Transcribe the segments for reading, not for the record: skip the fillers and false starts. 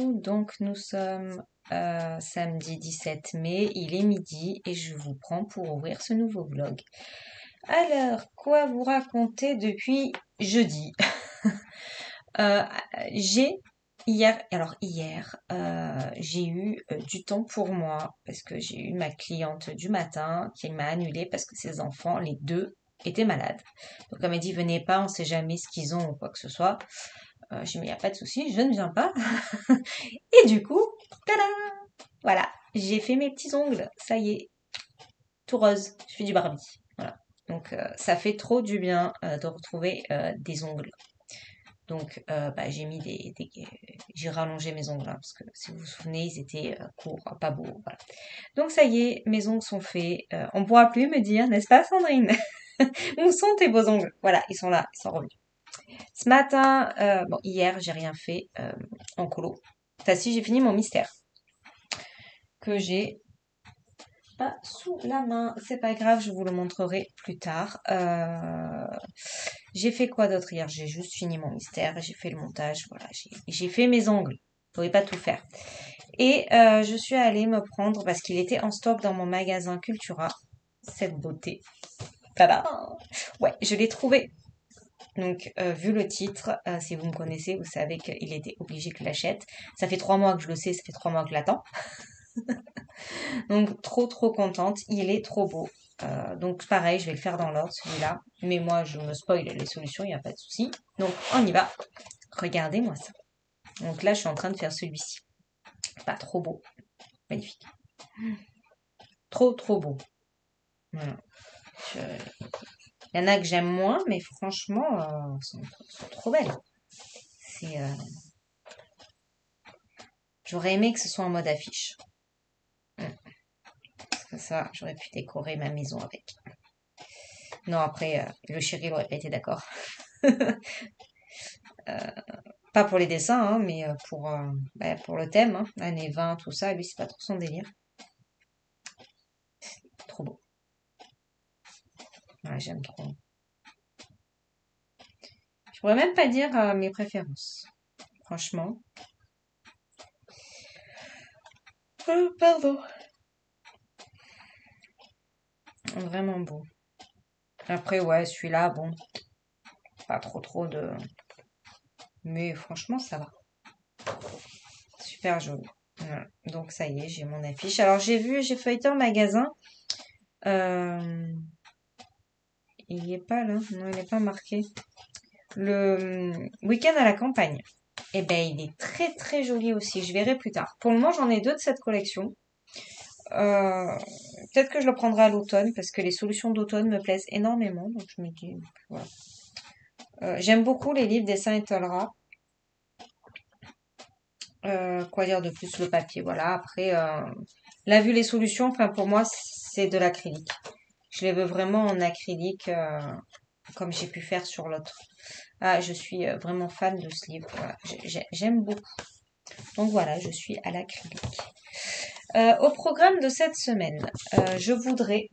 vous. Donc nous sommes samedi 17 mai, il est midi et je vous prends pour ouvrir ce nouveau vlog. Alors, quoi vous raconter depuis jeudi? Euh, j'ai hier, j'ai eu du temps pour moi parce que j'ai eu ma cliente du matin qui m'a annulé parce que ses enfants, les deux, étaient malades. Donc elle m'a dit venez pas, on sait jamais ce qu'ils ont ou quoi que ce soit. J'ai dit mais y a pas de souci, je ne viens pas. Et du coup, tada, voilà, j'ai fait mes petits ongles, ça y est, tout rose, je fais du Barbie. Voilà. Donc ça fait trop du bien de retrouver des ongles. Donc, j'ai mis j'ai rallongé mes ongles, hein, parce que si vous vous souvenez, ils étaient courts, pas beaux, voilà. Donc, ça y est, mes ongles sont faits. On ne pourra plus me dire, n'est-ce pas, Sandrine? Où sont tes beaux ongles? Voilà, ils sont là, ils sont revenus. Ce matin, hier, j'ai rien fait en colo. Enfin, si, j'ai fini mon mystère que j'ai pas sous la main. C'est pas grave, je vous le montrerai plus tard. J'ai fait quoi d'autre hier? J'ai juste fini mon mystère, j'ai fait le montage, voilà, j'ai fait mes ongles. Je pouvais pas tout faire. Et je suis allée me prendre, parce qu'il était en stock dans mon magasin Cultura, cette beauté. Tada! Ouais, je l'ai trouvé. Donc, vu le titre, si vous me connaissez, vous savez qu'il était obligé que je l'achète. Ça fait 3 mois que je le sais, ça fait 3 mois que je l'attends. Donc, trop contente. Il est trop beau. Donc, pareil, je vais le faire dans l'ordre, celui-là. Mais moi, je me spoil les solutions, il n'y a pas de souci. Donc, on y va. Regardez-moi ça. Donc là, je suis en train de faire celui-ci. Pas trop beau. Magnifique. Trop beau. Voilà. Il y en a que j'aime moins, mais franchement, sont trop belles. C'est, J'aurais aimé que ce soit en mode affiche. Parce que ça, j'aurais pu décorer ma maison avec. Non, après, le chéri n'aurait pas été d'accord. Pas pour les dessins, hein, mais pour le thème, hein, années 20, tout ça, lui, c'est pas trop son délire. Trop beau. Ouais, j'aime trop. Je pourrais même pas dire mes préférences. Franchement. Pardon. Vraiment beau. Après, ouais, celui-là, bon, pas trop de... Mais franchement, ça va. Super joli. Voilà. Donc, ça y est, j'ai mon affiche. Alors, j'ai feuilleté en magasin. Il y est pas là. Non, il n'est pas marqué. Le week-end à la campagne. Eh ben, il est très joli aussi. Je verrai plus tard. Pour le moment, j'en ai 2 de cette collection. Euh, Peut-être que je le prendrai à l'automne parce que les solutions d'automne me plaisent énormément. Donc, je me dis, voilà. J'aime beaucoup les livres dessins et Tolra. Quoi dire de plus? Le papier, voilà. Après, là, vu les solutions, enfin, pour moi, c'est de l'acrylique. Je les veux vraiment en acrylique, comme j'ai pu faire sur l'autre. Ah, je suis vraiment fan de ce livre. Voilà. J'aime beaucoup. Donc voilà, je suis à l'acrylique. Au programme de cette semaine, je voudrais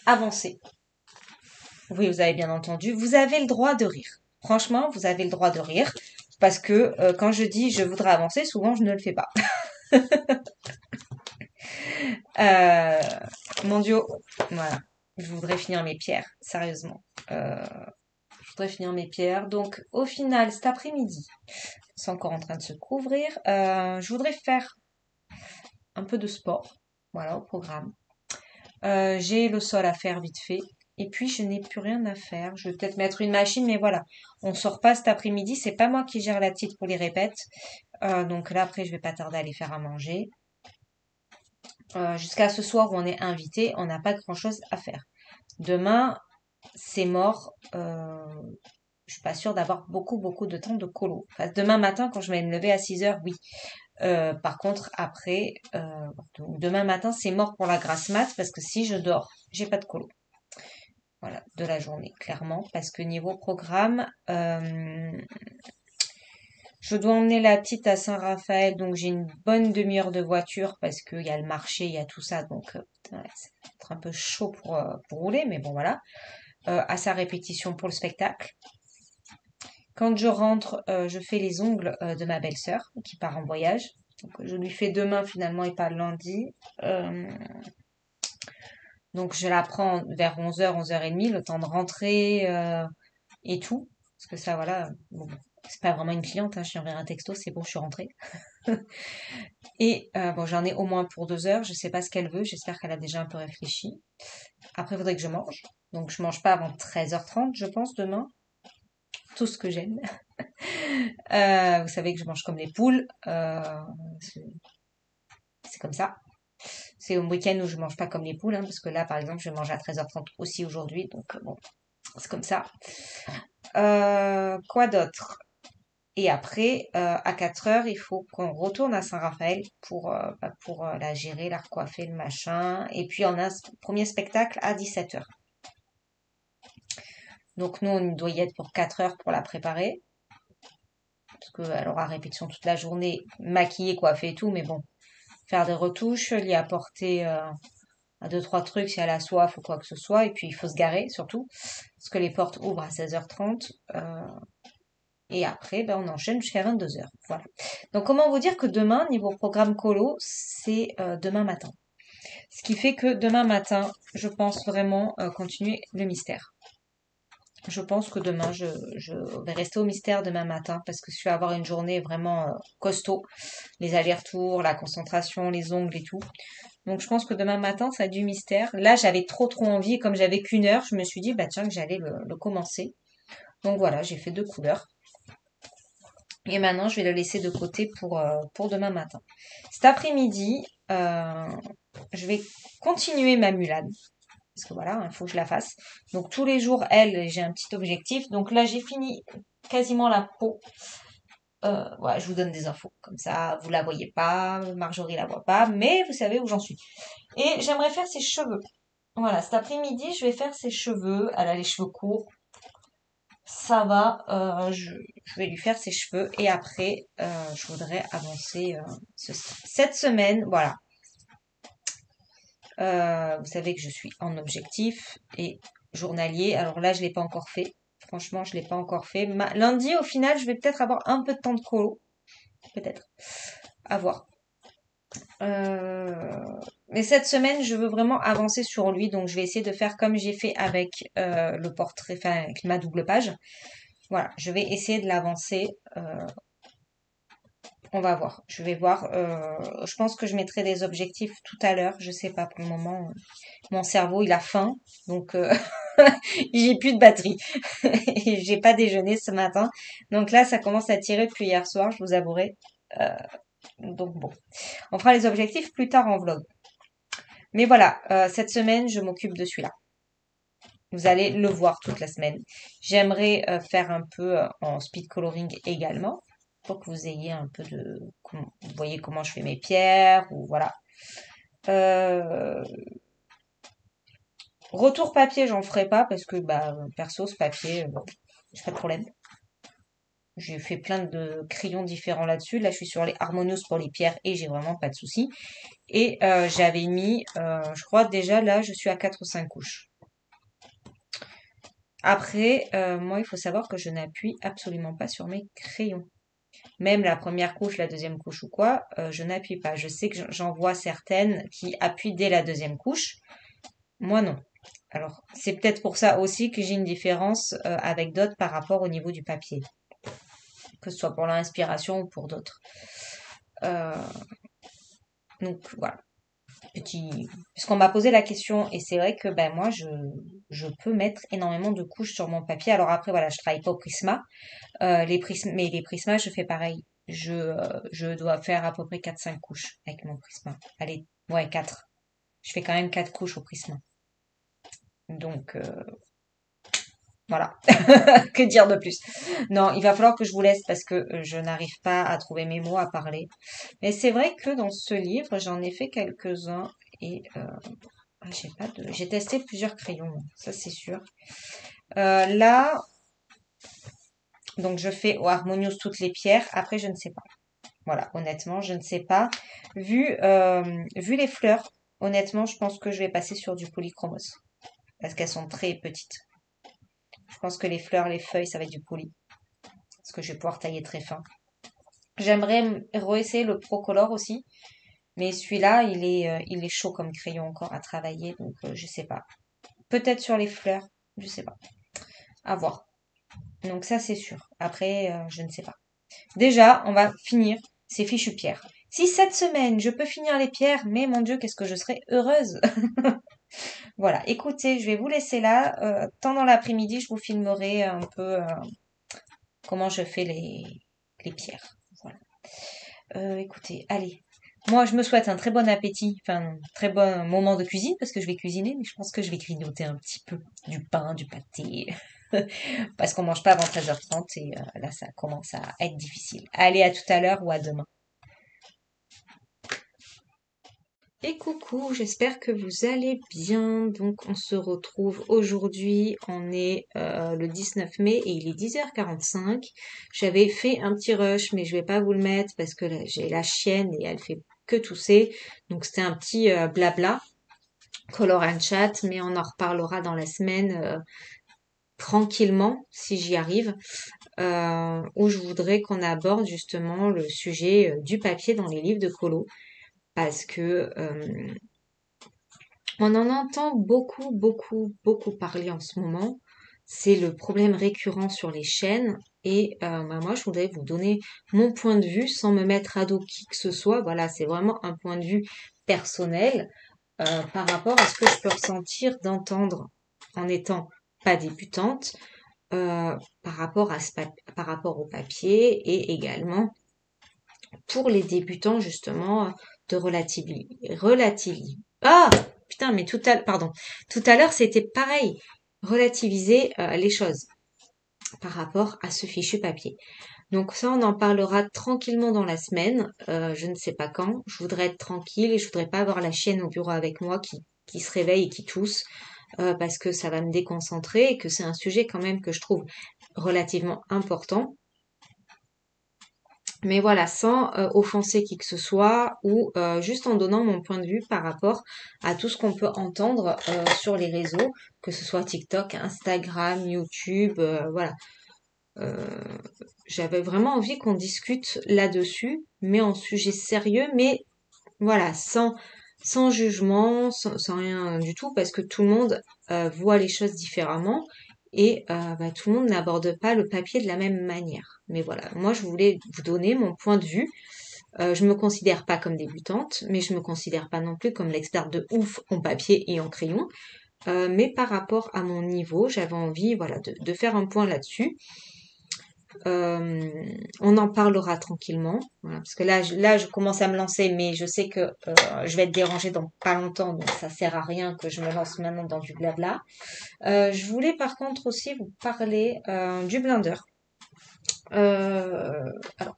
avancer. Oui, vous avez bien entendu. Vous avez le droit de rire. Franchement, vous avez le droit de rire. Parce que quand je dis je voudrais avancer, souvent je ne le fais pas. Euh, Mon Dieu, voilà. Je voudrais finir mes pierres, sérieusement. Je voudrais finir mes pierres. Donc, au final, cet après-midi, c'est encore en train de se couvrir. Je voudrais faire un peu de sport. Voilà, au programme. J'ai le sol à faire vite fait. Et puis, je n'ai plus rien à faire. Je vais peut-être mettre une machine, mais voilà. On sort pas cet après-midi. C'est pas moi qui gère la petite pour les répètes. Donc là, après, je vais pas tarder à les faire à manger. Jusqu'à ce soir où on est invité, on n'a pas grand-chose à faire. Demain, c'est mort. Je suis pas sûre d'avoir beaucoup de temps de colo. Enfin, demain matin, quand je vais me lever à 6 heures, oui. Par contre, après, donc demain matin, c'est mort pour la grasse mat parce que si je dors, j'ai pas de colo. Voilà, de la journée, clairement. Parce que niveau programme, je dois emmener la petite à Saint-Raphaël, donc j'ai une bonne demi-heure de voiture parce qu'il y a le marché, il y a tout ça, donc ouais, ça va être un peu chaud pour rouler, mais bon voilà. À sa répétition pour le spectacle. Quand je rentre, je fais les ongles de ma belle-sœur qui part en voyage. Donc, je lui fais demain finalement et pas lundi. Euh, donc je la prends vers 11h, 11h30, le temps de rentrer et tout. Parce que ça, voilà, bon, c'est pas vraiment une cliente, hein, je lui enverrai un texto, c'est bon, je suis rentrée. Et bon, j'en ai au moins pour 2 heures, je sais pas ce qu'elle veut, j'espère qu'elle a déjà un peu réfléchi. Après, il faudrait que je mange. Donc je mange pas avant 13h30, je pense, demain. Tout ce que j'aime. Vous savez que je mange comme les poules. C'est c'est comme ça. C'est au week-end où je mange pas comme les poules, hein, parce que là, par exemple, je mange à 13h30 aussi aujourd'hui. Donc bon, c'est comme ça. Quoi d'autre? Et après, à 4 heures, il faut qu'on retourne à Saint-Raphaël pour la gérer, la recoiffer, le machin. Et puis, on a un premier spectacle à 17 heures. Donc, nous, on doit y être pour 4 heures pour la préparer. Parce qu'elle aura répétition toute la journée, maquillée, coiffée et tout. Mais bon, faire des retouches, lui apporter à deux, trois trucs si elle a soif ou quoi que ce soit. Et puis, il faut se garer, surtout. Parce que les portes ouvrent à 16h30. Et après, ben, on enchaîne jusqu'à 22 heures. Voilà. Donc, comment vous dire que demain, niveau programme colo, c'est demain matin. Ce qui fait que demain matin, je pense vraiment continuer le mystère. Je pense que demain, je vais rester au mystère demain matin parce que je vais avoir une journée vraiment costaud. Les allers-retours, la concentration, les ongles et tout. Donc, je pense que demain matin, ça a du mystère. Là, j'avais trop envie et comme j'avais qu'une heure, je me suis dit, bah tiens, que j'allais le commencer. Donc voilà, j'ai fait 2 couleurs. Et maintenant, je vais le laisser de côté pour demain matin. Cet après-midi, je vais continuer ma mulade. Parce que voilà, il faut que je la fasse. Donc tous les jours, j'ai un petit objectif. Donc là, j'ai fini quasiment la peau. Voilà, je vous donne des infos. Comme ça, vous la voyez pas, Marjorie la voit pas, mais vous savez où j'en suis. Et j'aimerais faire ses cheveux. Voilà, cet après-midi, je vais faire ses cheveux. Elle a les cheveux courts. Ça va, je vais lui faire ses cheveux et après, je voudrais avancer cette semaine. Voilà. Vous savez que je suis en objectif et journalier. Alors là, je l'ai pas encore fait. Franchement, je l'ai pas encore fait. Lundi, au final, je vais peut-être avoir un peu de temps de colo. Peut-être. À voir. Mais cette semaine, je veux vraiment avancer sur lui. Donc, je vais essayer de faire comme j'ai fait avec le portrait, enfin, avec ma double page. Voilà, je vais essayer de l'avancer. On va voir. Je vais voir. Je pense que je mettrai des objectifs tout à l'heure. Je sais pas pour le moment. Mon cerveau, il a faim, donc j'ai plus de batterie. Et j'ai pas déjeuné ce matin, donc là, ça commence à tirer depuis hier soir, je vous avouerai. Euh, donc bon, on fera les objectifs plus tard en vlog. Mais voilà, cette semaine, je m'occupe de celui-là. Vous allez le voir toute la semaine. J'aimerais faire un peu en speed coloring également pour que vous ayez un peu de... Vous voyez comment je fais mes pierres ou voilà. Euh, Retour papier, j'en ferai pas parce que bah perso ce papier, bon, j'ai pas de problème. J'ai fait plein de crayons différents là-dessus. Là, je suis sur les Harmonious pour les pierres et j'ai vraiment pas de soucis. Et j'avais mis, je crois déjà là, je suis à 4 ou 5 couches. Après, moi, il faut savoir que je n'appuie absolument pas sur mes crayons. Même la première couche, la deuxième couche ou quoi, je n'appuie pas. Je sais que j'en vois certaines qui appuient dès la deuxième couche. Moi, non. Alors, c'est peut-être pour ça aussi que j'ai une différence avec d'autres par rapport au niveau du papier, que ce soit pour l'inspiration ou pour d'autres. Euh, donc voilà, parce qu'on m'a posé la question et c'est vrai que ben moi je peux mettre énormément de couches sur mon papier. Alors après voilà, je travaille pas au Prisma, mais les Prismas je fais pareil. Je dois faire à peu près 4-5 couches avec mon Prisma. Allez, ouais 4. Je fais quand même 4 couches au Prisma. Donc voilà. Que dire de plus? Non, il va falloir que je vous laisse parce que je n'arrive pas à trouver mes mots à parler. Mais c'est vrai que dans ce livre, j'en ai fait quelques-uns et j'ai pas de. J'ai testé plusieurs crayons, ça c'est sûr. Là, donc je fais au Harmonious toutes les pierres. Après, je ne sais pas. Voilà, honnêtement, je ne sais pas. Vu les fleurs, honnêtement, je pense que je vais passer sur du polychromos parce qu'elles sont très petites. Je pense que les fleurs, les feuilles, ça va être du poly. parce que je vais pouvoir tailler très fin. J'aimerais réessayer le Procolor aussi, mais celui-là, il est chaud comme crayon encore à travailler, donc je sais pas. Peut-être sur les fleurs, je sais pas. À voir. Donc ça, c'est sûr. Après, je ne sais pas. Déjà, on va finir ces fichues pierres. Si cette semaine, je peux finir les pierres, mais mon Dieu, qu'est-ce que je serais heureuse. Voilà, écoutez, je vais vous laisser là. Tant dans l'après-midi, je vous filmerai un peu comment je fais les pierres. Voilà. Écoutez, allez. Moi, je me souhaite un très bon appétit, enfin, un très bon moment de cuisine, parce que je vais cuisiner, mais je pense que je vais grignoter un petit peu du pain, du pâté, parce qu'on mange pas avant 13h30 et là, ça commence à être difficile. Allez, à tout à l'heure ou à demain. Et coucou, j'espère que vous allez bien. Donc on se retrouve aujourd'hui, on est le 19 mai et il est 10h45. J'avais fait un petit rush mais je vais pas vous le mettre parce que là, j'ai la chienne et elle fait que tousser. Donc c'était un petit blabla, color and chat, mais on en reparlera dans la semaine tranquillement si j'y arrive. Où je voudrais qu'on aborde justement le sujet du papier dans les livres de colo parce que on en entend beaucoup, beaucoup, beaucoup parler en ce moment. C'est le problème récurrent sur les chaînes. Et bah, moi, je voudrais vous donner mon point de vue sans me mettre à dos qui que ce soit. Voilà, c'est vraiment un point de vue personnel par rapport à ce que je peux ressentir d'entendre en étant pas débutante par rapport à par rapport au papier et également pour les débutants justement de relativiser. Ah putain, mais tout à l'heure c'était pareil, relativiser les choses par rapport à ce fichu papier. Donc ça, on en parlera tranquillement dans la semaine. Je ne sais pas quand. Je voudrais être tranquille et je voudrais pas avoir la chienne au bureau avec moi qui se réveille et qui tousse parce que ça va me déconcentrer et que c'est un sujet quand même que je trouve relativement important. Mais voilà, sans offenser qui que ce soit ou juste en donnant mon point de vue par rapport à tout ce qu'on peut entendre sur les réseaux, que ce soit TikTok, Instagram, YouTube, voilà. Euh, J'avais vraiment envie qu'on discute là-dessus, mais en sujet sérieux, mais voilà, sans jugement, sans rien du tout, parce que tout le monde voit les choses différemment et bah, tout le monde n'aborde pas le papier de la même manière. Mais voilà, moi je voulais vous donner mon point de vue. Je me considère pas comme débutante, mais je me considère pas non plus comme l'experte de ouf en papier et en crayon. Mais par rapport à mon niveau, j'avais envie, voilà, de faire un point là-dessus. On en parlera tranquillement, voilà, parce que là, je commence à me lancer, mais je sais que je vais être dérangée dans pas longtemps, donc ça sert à rien que je me lance maintenant dans du blabla. Je voulais par contre aussi vous parler du Blender. Euh, alors,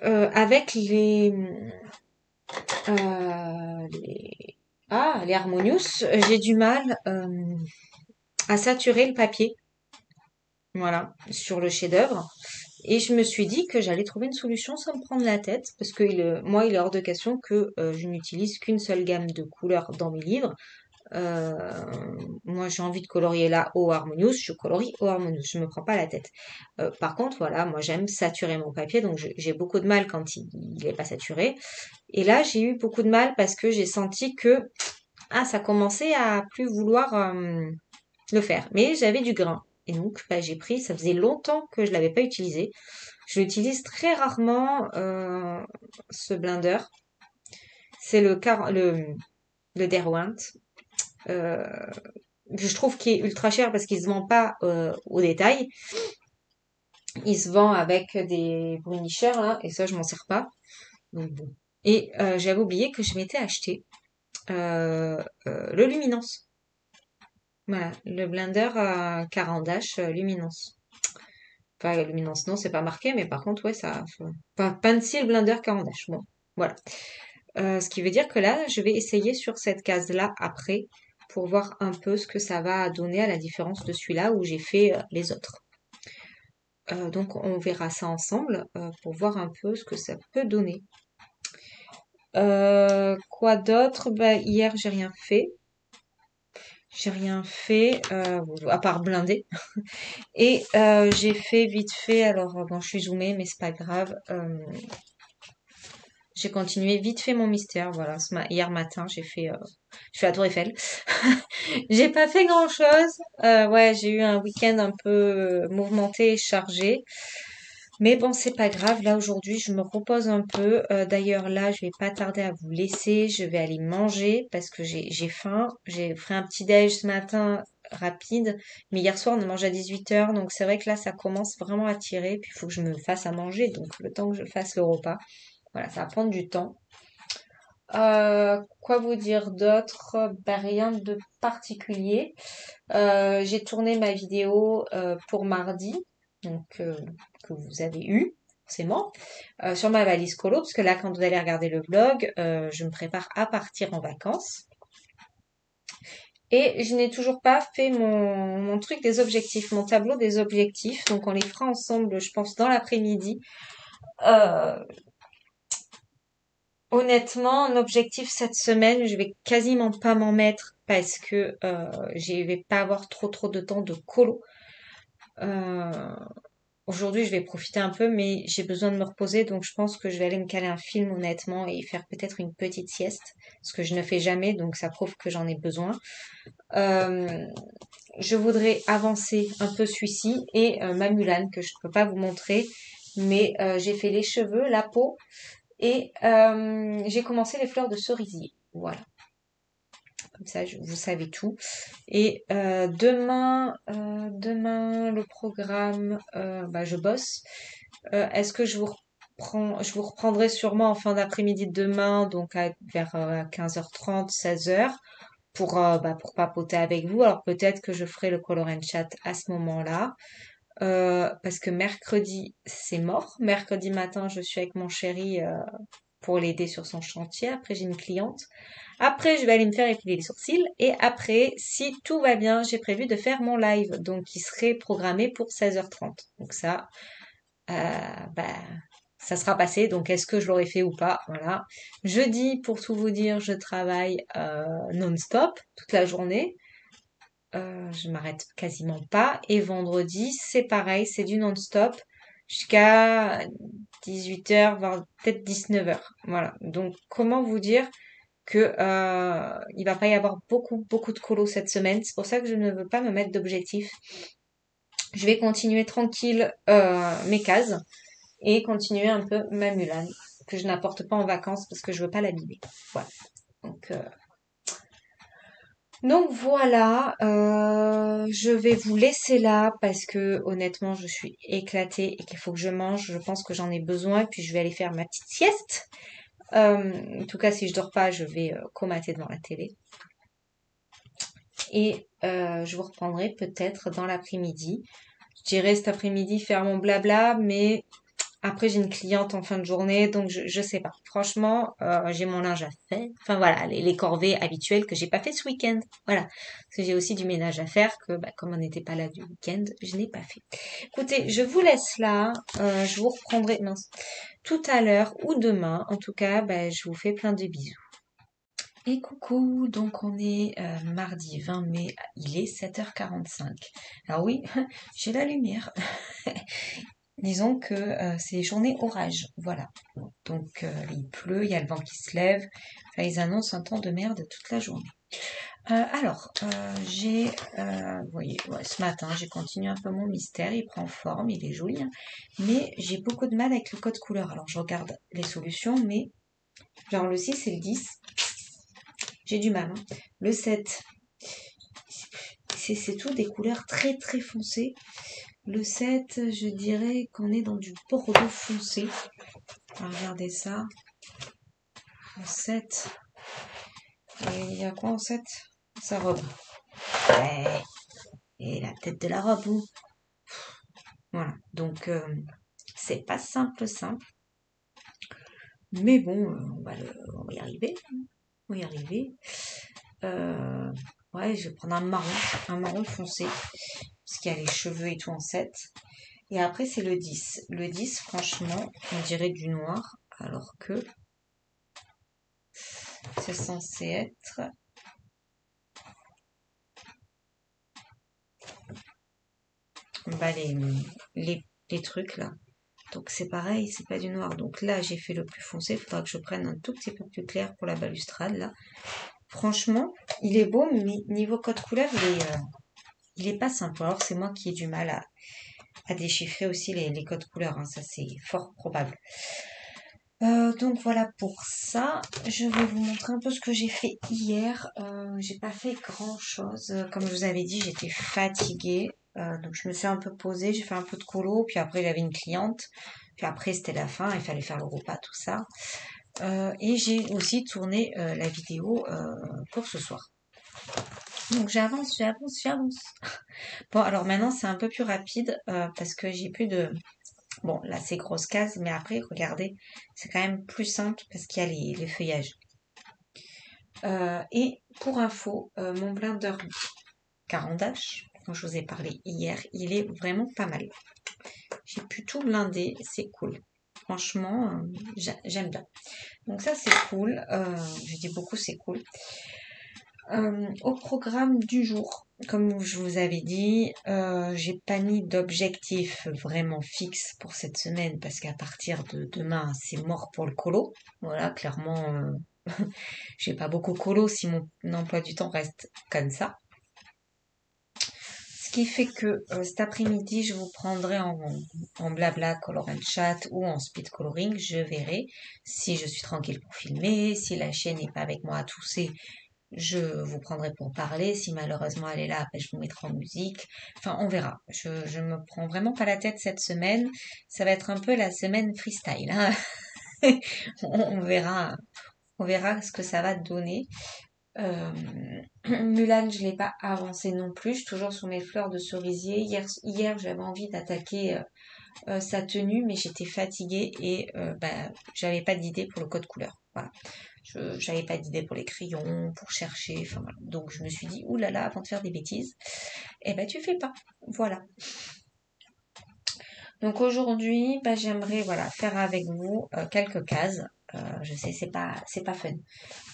avec les Harmonious, j'ai du mal à saturer le papier, voilà, sur le chef-d'œuvre. Et je me suis dit que j'allais trouver une solution sans me prendre la tête, parce que moi, il est hors de question que je n'utilise qu'une seule gamme de couleurs dans mes livres. Euh, Moi, j'ai envie de colorier là au Harmonious, je colorie au Harmonious, je me prends pas la tête. Par contre, voilà, moi j'aime saturer mon papier, donc j'ai beaucoup de mal quand il est pas saturé. Et là, j'ai eu beaucoup de mal parce que j'ai senti que ça commençait à plus vouloir le faire. Mais j'avais du grain. Et donc, bah, ça faisait longtemps que je l'avais pas utilisé. Je l'utilise très rarement, ce blender. C'est le Derwent. Euh, je trouve qu'il est ultra cher parce qu'il se vend pas au détail. Il se vend avec des brunishers là, et ça je m'en sers pas. Donc bon. Et j'avais oublié que je m'étais acheté le Luminance. Voilà, le blender Caran d'Ache Luminance. Enfin, Luminance, non, c'est pas marqué, mais par contre, ouais, ça. Pencil Blender Caran d'Ache. Bon, voilà. Ce qui veut dire que là, je vais essayer sur cette case-là après pour voir un peu ce que ça va donner à la différence de celui-là où j'ai fait les autres. Donc on verra ça ensemble pour voir un peu ce que ça peut donner. Quoi d'autre? Bah, hier j'ai rien fait. j'ai rien fait, à part blinder. Et j'ai fait vite fait, alors bon, je suis zoomée, mais c'est pas grave. J'ai continué vite fait mon mystère. Voilà, hier matin, je fais la Tour Eiffel. J'ai pas fait grand-chose. Ouais, j'ai eu un week-end un peu mouvementé et chargé. Mais bon, c'est pas grave. Là, aujourd'hui, je me repose un peu. D'ailleurs, là, je vais pas tarder à vous laisser. Je vais aller manger parce que j'ai faim. J'ai pris un petit déj ce matin rapide. Mais hier soir, on a mangé à 18h. Donc, c'est vrai que là, ça commence vraiment à tirer. Puis, il faut que je me fasse à manger. Donc, le temps que je fasse le repas. Voilà, ça va prendre du temps. Quoi vous dire d'autre? Ben, rien de particulier. J'ai tourné ma vidéo pour mardi, donc que vous avez eu, forcément, sur ma valise colo, parce que là, quand vous allez regarder le vlog, je me prépare à partir en vacances. Et je n'ai toujours pas fait mon truc des objectifs, mon tableau des objectifs. Donc on les fera ensemble, je pense, dans l'après-midi. Euh, Honnêtement, un objectif cette semaine, je vais quasiment pas m'en mettre parce que je vais pas avoir trop de temps de colo. Euh, Aujourd'hui, je vais profiter un peu, mais j'ai besoin de me reposer, donc je pense que je vais aller me caler un film honnêtement et faire peut-être une petite sieste, ce que je ne fais jamais, donc ça prouve que j'en ai besoin. Euh, je voudrais avancer un peu celui-ci et ma Mulan que je ne peux pas vous montrer, mais j'ai fait les cheveux, la peau et j'ai commencé les fleurs de cerisier. Voilà, comme ça vous savez tout. Et demain le programme, bah, je bosse. Est-ce que je vous reprendrai sûrement en fin d'après-midi de demain, donc vers 15h30, 16h, pour papoter avec vous. Alors peut-être que je ferai le color and chat à ce moment-là. Parce que mercredi, c'est mort. Mercredi matin, je suis avec mon chéri pour l'aider sur son chantier. Après, j'ai une cliente. Après, je vais aller me faire épiler les sourcils. Et après, si tout va bien, j'ai prévu de faire mon live. Donc, il serait programmé pour 16h30. Donc ça, bah, ça sera passé. Donc, est-ce que je l'aurais fait ou pas? Voilà. Jeudi, pour tout vous dire, je travaille non-stop toute la journée. Je m'arrête quasiment pas. Et vendredi, c'est pareil, c'est du non-stop jusqu'à 18h, voire peut-être 19h. Voilà. Donc, comment vous dire que il va pas y avoir beaucoup de colo cette semaine. C'est pour ça que je ne veux pas me mettre d'objectif. Je vais continuer tranquille mes cases et continuer un peu ma Mulan que je n'apporte pas en vacances parce que je veux pas l'abîmer. Voilà. Donc, euh, donc voilà, je vais vous laisser là parce que honnêtement je suis éclatée et qu'il faut que je mange. Je pense que j'en ai besoin puis je vais aller faire ma petite sieste. En tout cas si je dors pas je vais comater devant la télé. Et je vous reprendrai peut-être dans l'après-midi. Je dirais cet après-midi faire mon blabla, mais après j'ai une cliente en fin de journée, donc je sais pas. Franchement, j'ai mon linge à faire. Enfin voilà, les corvées habituelles que j'ai pas fait ce week-end. Voilà, parce que j'ai aussi du ménage à faire que, bah, comme on n'était pas là du week-end, je n'ai pas fait. Écoutez, je vous laisse là. Je vous reprendrai mince, tout à l'heure ou demain. En tout cas, bah, je vous fais plein de bisous. Et coucou, donc on est mardi 20 mai, il est 7h45. Alors oui, j'ai la lumière. Disons que c'est journée orage, voilà. Donc il pleut, il y a le vent qui se lève. Enfin, ils annoncent un temps de merde toute la journée. Vous voyez, ouais, ce matin, j'ai continué un peu mon mystère, il prend forme, il est joli, hein. Mais j'ai beaucoup de mal avec le code couleur. Alors je regarde les solutions, mais genre le 6 et le 10, j'ai du mal, hein. Le 7, c'est tout des couleurs très foncées. Le 7, je dirais qu'on est dans du bordeaux foncé. Regardez ça. En 7. Et il y a quoi en 7? Sa robe. Ouais. Et la tête de la robe. Où voilà. Donc, c'est pas simple. Mais bon, on va y arriver. On va y arriver. Euh, ouais, je vais prendre un marron foncé. Parce qu'il y a les cheveux et tout en 7. Et après, c'est le 10. Le 10, franchement, on dirait du noir. Alors que c'est censé être bah, les trucs là. Donc c'est pareil, c'est pas du noir. Donc là, j'ai fait le plus foncé. Il faudra que je prenne un tout petit peu plus clair pour la balustrade là. Franchement, il est beau, mais niveau code couleur, il est pas simple. Alors c'est moi qui ai du mal à déchiffrer aussi les codes couleurs, hein. Ça c'est fort probable. Donc voilà pour ça. Je vais vous montrer un peu ce que j'ai fait hier. J'ai pas fait grand chose. Comme je vous avais dit, j'étais fatiguée. Donc je me suis un peu posée, j'ai fait un peu de colo, puis après j'avais une cliente, puis après c'était la fin, il fallait faire le repas, tout ça. Et j'ai aussi tourné la vidéo pour ce soir. Donc j'avance. Bon alors maintenant c'est un peu plus rapide parce que j'ai plus de... Bon là c'est grosse case, mais après regardez, c'est quand même plus simple parce qu'il y a les feuillages. Et pour info, mon blender Carandache, dont je vous ai parlé hier, il est vraiment pas mal. J'ai pu tout blinder, c'est cool. Franchement, j'aime bien. Donc ça c'est cool. Je dis beaucoup c'est cool. Au programme du jour, comme je vous avais dit, j'ai pas mis d'objectif vraiment fixe pour cette semaine parce qu'à partir de demain, c'est mort pour le colo. Voilà, clairement, j'ai pas beaucoup colo si mon emploi du temps reste comme ça. Ce qui fait que cet après-midi, je vous prendrai en blabla color and chat ou en speed coloring. Je verrai si je suis tranquille pour filmer, si la chaîne n'est pas avec moi à tousser, je vous prendrai pour parler. Si malheureusement elle est là, ben, je vous mettrai en musique. Enfin, on verra. Je me prends vraiment pas la tête cette semaine. Ça va être un peu la semaine freestyle, hein. On verra. On verra ce que ça va donner. Mulan, je l'ai pas avancé non plus. Je suis toujours sur mes fleurs de cerisier. Hier j'avais envie d'attaquer sa tenue, mais j'étais fatiguée et j'avais pas d'idée pour le code couleur. Voilà. J'avais pas d'idée pour les crayons, pour chercher. Enfin voilà. Donc je me suis dit, oulala, avant de faire des bêtises, eh ben tu fais pas. Voilà. Donc aujourd'hui, j'aimerais voilà faire avec vous quelques cases. Je sais, c'est pas fun.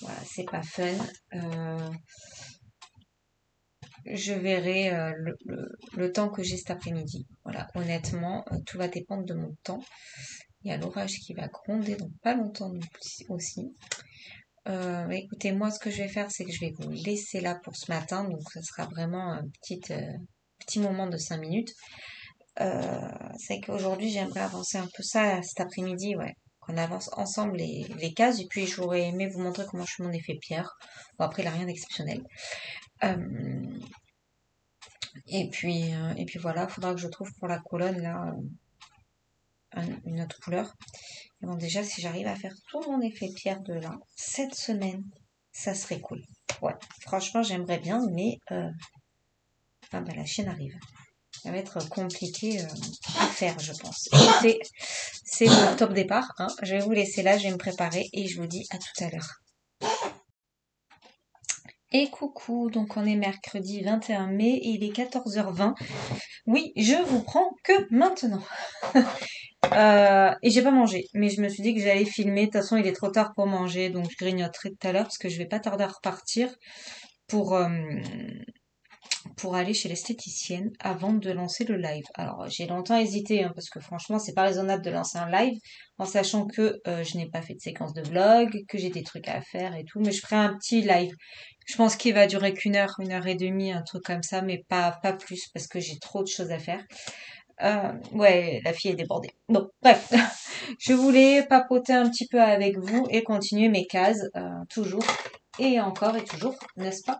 Voilà, c'est pas fun. Je verrai le temps que j'ai cet après-midi. Voilà, honnêtement, tout va dépendre de mon temps. Il y a l'orage qui va gronder dans pas longtemps non plus aussi. Écoutez, moi, ce que je vais faire, c'est que je vais vous laisser là pour ce matin. Donc, ce sera vraiment un petit moment de 5 minutes. C'est qu'aujourd'hui, j'aimerais avancer un peu ça cet après-midi, ouais. Qu'on avance ensemble les cases. Et puis, j'aurais aimé vous montrer comment je fais mon effet pierre. Bon, après, il n'y a rien d'exceptionnel. Et puis voilà, il faudra que je trouve pour la colonne là une autre couleur. Et bon, déjà, si j'arrive à faire tout mon effet pierre de là, cette semaine, ça serait cool. Ouais, franchement, j'aimerais bien, mais la chienne arrive. Ça va être compliqué à faire, je pense. Écoutez, c'est le top départ, hein. Je vais vous laisser là, je vais me préparer et je vous dis à tout à l'heure. Et coucou, donc on est mercredi 21 mai et il est 14h20. Oui, je vous prends que maintenant. Et j'ai pas mangé, mais je me suis dit que j'allais filmer. De toute façon, il est trop tard pour manger, donc je grignoterai tout à l'heure parce que je vais pas tarder à repartir pour, euh, pour aller chez l'esthéticienne avant de lancer le live. Alors, j'ai longtemps hésité, hein, parce que franchement, c'est pas raisonnable de lancer un live en sachant que je n'ai pas fait de séquence de vlog, que j'ai des trucs à faire et tout, mais je ferai un petit live. Je pense qu'il va durer une heure et demie, un truc comme ça, mais pas plus parce que j'ai trop de choses à faire. Ouais, la fille est débordée. Bon, bref, je voulais papoter un petit peu avec vous et continuer mes cases, toujours et encore et toujours, n'est-ce pas?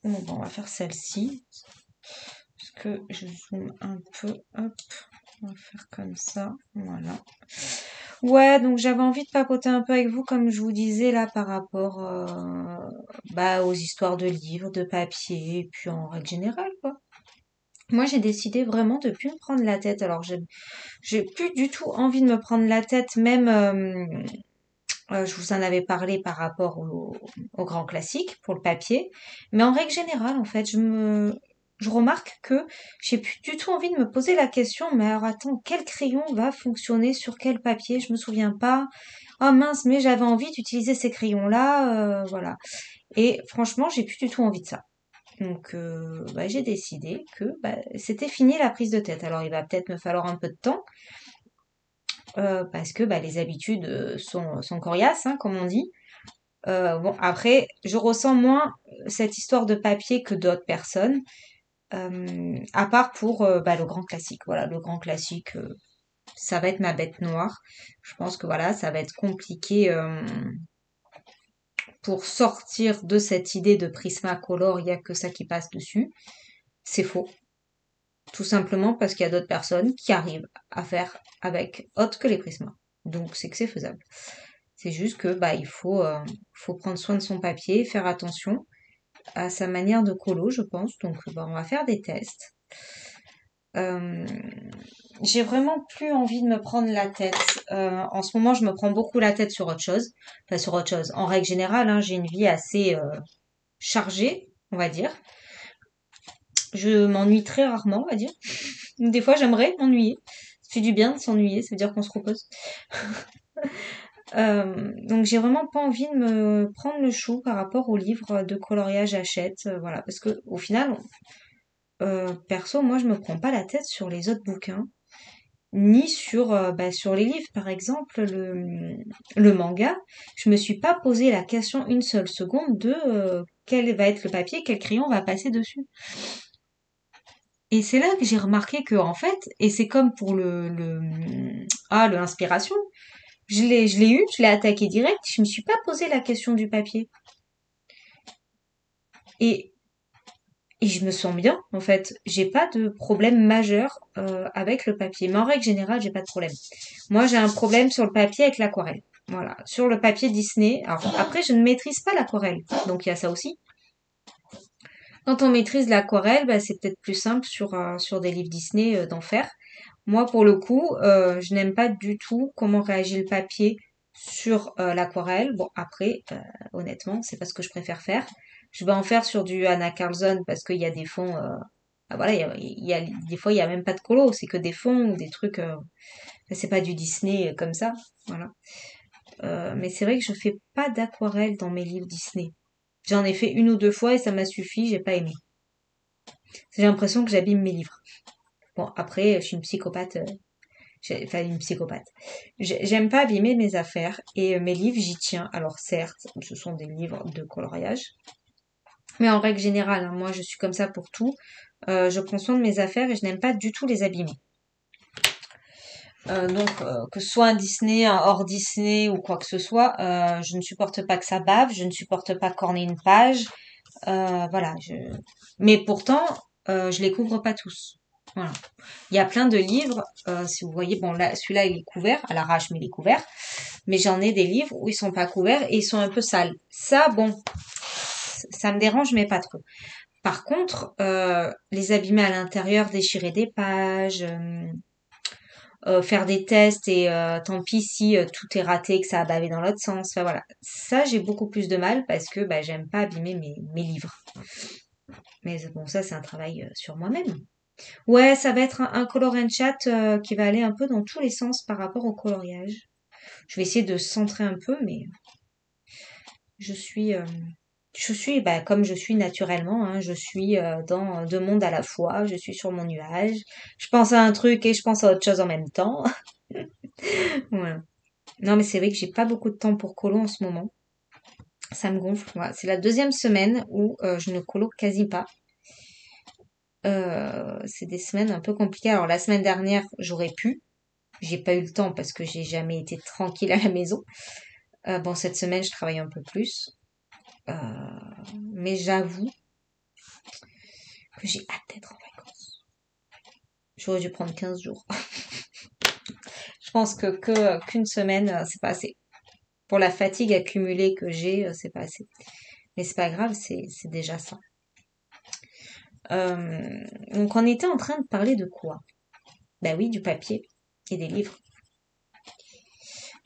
Bon, on va faire celle-ci, parce que je zoome un peu, hop, on va faire comme ça, voilà. Ouais, donc j'avais envie de papoter un peu avec vous, comme je vous disais là, par rapport aux histoires de livres, de papier, et puis en règle générale, quoi. Moi, j'ai décidé vraiment de plus me prendre la tête. Alors, j'ai plus du tout envie de me prendre la tête, même, je vous en avais parlé par rapport au grand classique pour le papier. Mais en règle générale, en fait, je remarque que j'ai plus du tout envie de me poser la question, mais alors attends, quel crayon va fonctionner sur quel papier? Je me souviens pas. Oh mince, mais j'avais envie d'utiliser ces crayons-là, voilà. Et franchement, j'ai plus du tout envie de ça. Donc, bah, j'ai décidé que bah, c'était fini la prise de tête. Alors, il va peut-être me falloir un peu de temps parce que bah, les habitudes sont coriaces, hein, comme on dit. Bon, après, je ressens moins cette histoire de papier que d'autres personnes, à part pour bah, le grand classique. Voilà, le grand classique, ça va être ma bête noire. Je pense que voilà, ça va être compliqué pour sortir de cette idée de Prismacolor, il n'y a que ça qui passe dessus. C'est faux. Tout simplement parce qu'il y a d'autres personnes qui arrivent à faire avec autre que les prismas. Donc c'est que c'est faisable. C'est juste que bah faut prendre soin de son papier, faire attention à sa manière de colo, je pense. Donc bah, on va faire des tests. Euh, j'ai vraiment plus envie de me prendre la tête. En ce moment, je me prends beaucoup la tête sur autre chose. Enfin, sur autre chose. En règle générale, hein, j'ai une vie assez chargée, on va dire. Je m'ennuie très rarement, on va dire. Des fois, j'aimerais m'ennuyer. Ça fait du bien de s'ennuyer, ça veut dire qu'on se repose. Donc, j'ai vraiment pas envie de me prendre le chou par rapport aux livres de coloriage Hachette, voilà, parce que au final, perso, moi, je me prends pas la tête sur les autres bouquins, ni sur bah, sur les livres, par exemple, le manga. Je me suis pas posé la question une seule seconde de quel va être le papier, quel crayon va passer dessus. Et c'est là que j'ai remarqué que, en fait, et c'est comme pour le inspiration, je l'ai eu, je l'ai attaqué direct, je me suis pas posé la question du papier. Et, et je me sens bien, en fait. J'ai pas de problème majeur, avec le papier. Mais en règle générale, j'ai pas de problème. Moi, j'ai un problème sur le papier avec l'aquarelle. Voilà. Sur le papier Disney. Alors, après, je ne maîtrise pas l'aquarelle. Donc, il y a ça aussi. Quand on maîtrise l'aquarelle, bah, c'est peut-être plus simple sur des livres Disney, d'en faire. Moi, pour le coup, je n'aime pas du tout comment réagit le papier sur l'aquarelle. Bon, après, honnêtement, c'est pas ce que je préfère faire. Je vais en faire sur du Anna Carlson parce qu'il y a des fonds. Ah, voilà, des fois, il y a même pas de colo, c'est que des fonds ou des trucs. C'est pas du Disney comme ça, voilà. Mais c'est vrai que je fais pas d'aquarelle dans mes livres Disney. J'en ai fait une ou deux fois et ça m'a suffi, j'ai pas aimé. J'ai l'impression que j'abîme mes livres. Bon, après, je suis une psychopathe. Enfin, une psychopathe. J'aime pas abîmer mes affaires et mes livres, j'y tiens. Alors certes, ce sont des livres de coloriage, mais en règle générale, hein, moi je suis comme ça pour tout. Je prends soin de mes affaires et je n'aime pas du tout les abîmer. Donc, que ce soit un Disney, un hors Disney ou quoi que ce soit, je ne supporte pas que ça bave, je ne supporte pas corner une page. Voilà. Mais pourtant, je les couvre pas tous. Voilà. Il y a plein de livres, si vous voyez, bon là, celui-là il est couvert, à l'arrache mais il est couvert. Mais j'en ai des livres où ils sont pas couverts et ils sont un peu sales. Ça, bon, ça me dérange mais pas trop. Par contre, les abîmer à l'intérieur, déchirer des pages, faire des tests et tant pis si tout est raté, que ça a bavé dans l'autre sens. Enfin voilà, ça j'ai beaucoup plus de mal parce que bah, j'aime pas abîmer mes livres. Mais bon, ça c'est un travail sur moi-même. Ouais, ça va être un color and chat qui va aller un peu dans tous les sens par rapport au coloriage. Je vais essayer de centrer un peu, mais je suis, euh, je suis bah, comme je suis naturellement. Hein, je suis dans deux mondes à la fois. Je suis sur mon nuage. Je pense à un truc et je pense à autre chose en même temps. Voilà. Non, mais c'est vrai que j'ai pas beaucoup de temps pour colo en ce moment. Ça me gonfle. Voilà. C'est la deuxième semaine où je ne colo quasi pas. C'est des semaines un peu compliquées. Alors la semaine dernière, j'aurais pu. J'ai pas eu le temps parce que j'ai jamais été tranquille à la maison. Bon, cette semaine, je travaille un peu plus. Euh, mais j'avoue que j'ai hâte d'être en vacances. J'aurais dû prendre 15 jours. Je pense qu'une semaine, c'est pas assez. Pour la fatigue accumulée que j'ai, c'est pas assez. Mais c'est pas grave, c'est déjà ça. Donc on était en train de parler de quoi? Bah oui, du papier et des livres.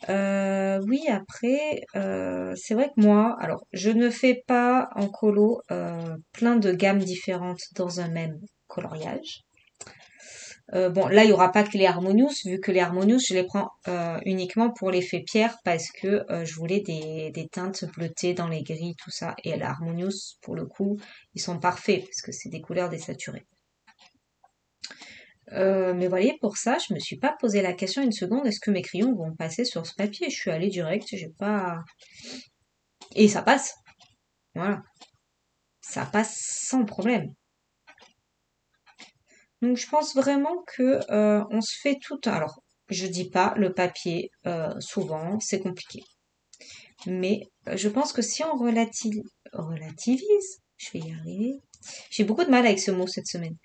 Oui, après, c'est vrai que moi, alors je ne fais pas en colo plein de gammes différentes dans un même coloriage. Bon, là, il y aura pas que les Harmonious, vu que les Harmonious, je les prends uniquement pour l'effet pierre parce que je voulais des teintes bleutées dans les gris, tout ça. Et les Harmonious, pour le coup, ils sont parfaits parce que c'est des couleurs désaturées. Mais voilà, pour ça, je me suis pas posé la question une seconde, est-ce que mes crayons vont passer sur ce papier? Je suis allée direct, j'ai pas... Et ça passe, voilà. Ça passe sans problème. Donc je pense vraiment que on se fait tout. Alors, je dis pas le papier, souvent c'est compliqué, mais je pense que si on relativise, je vais y arriver. J'ai beaucoup de mal avec ce mot cette semaine.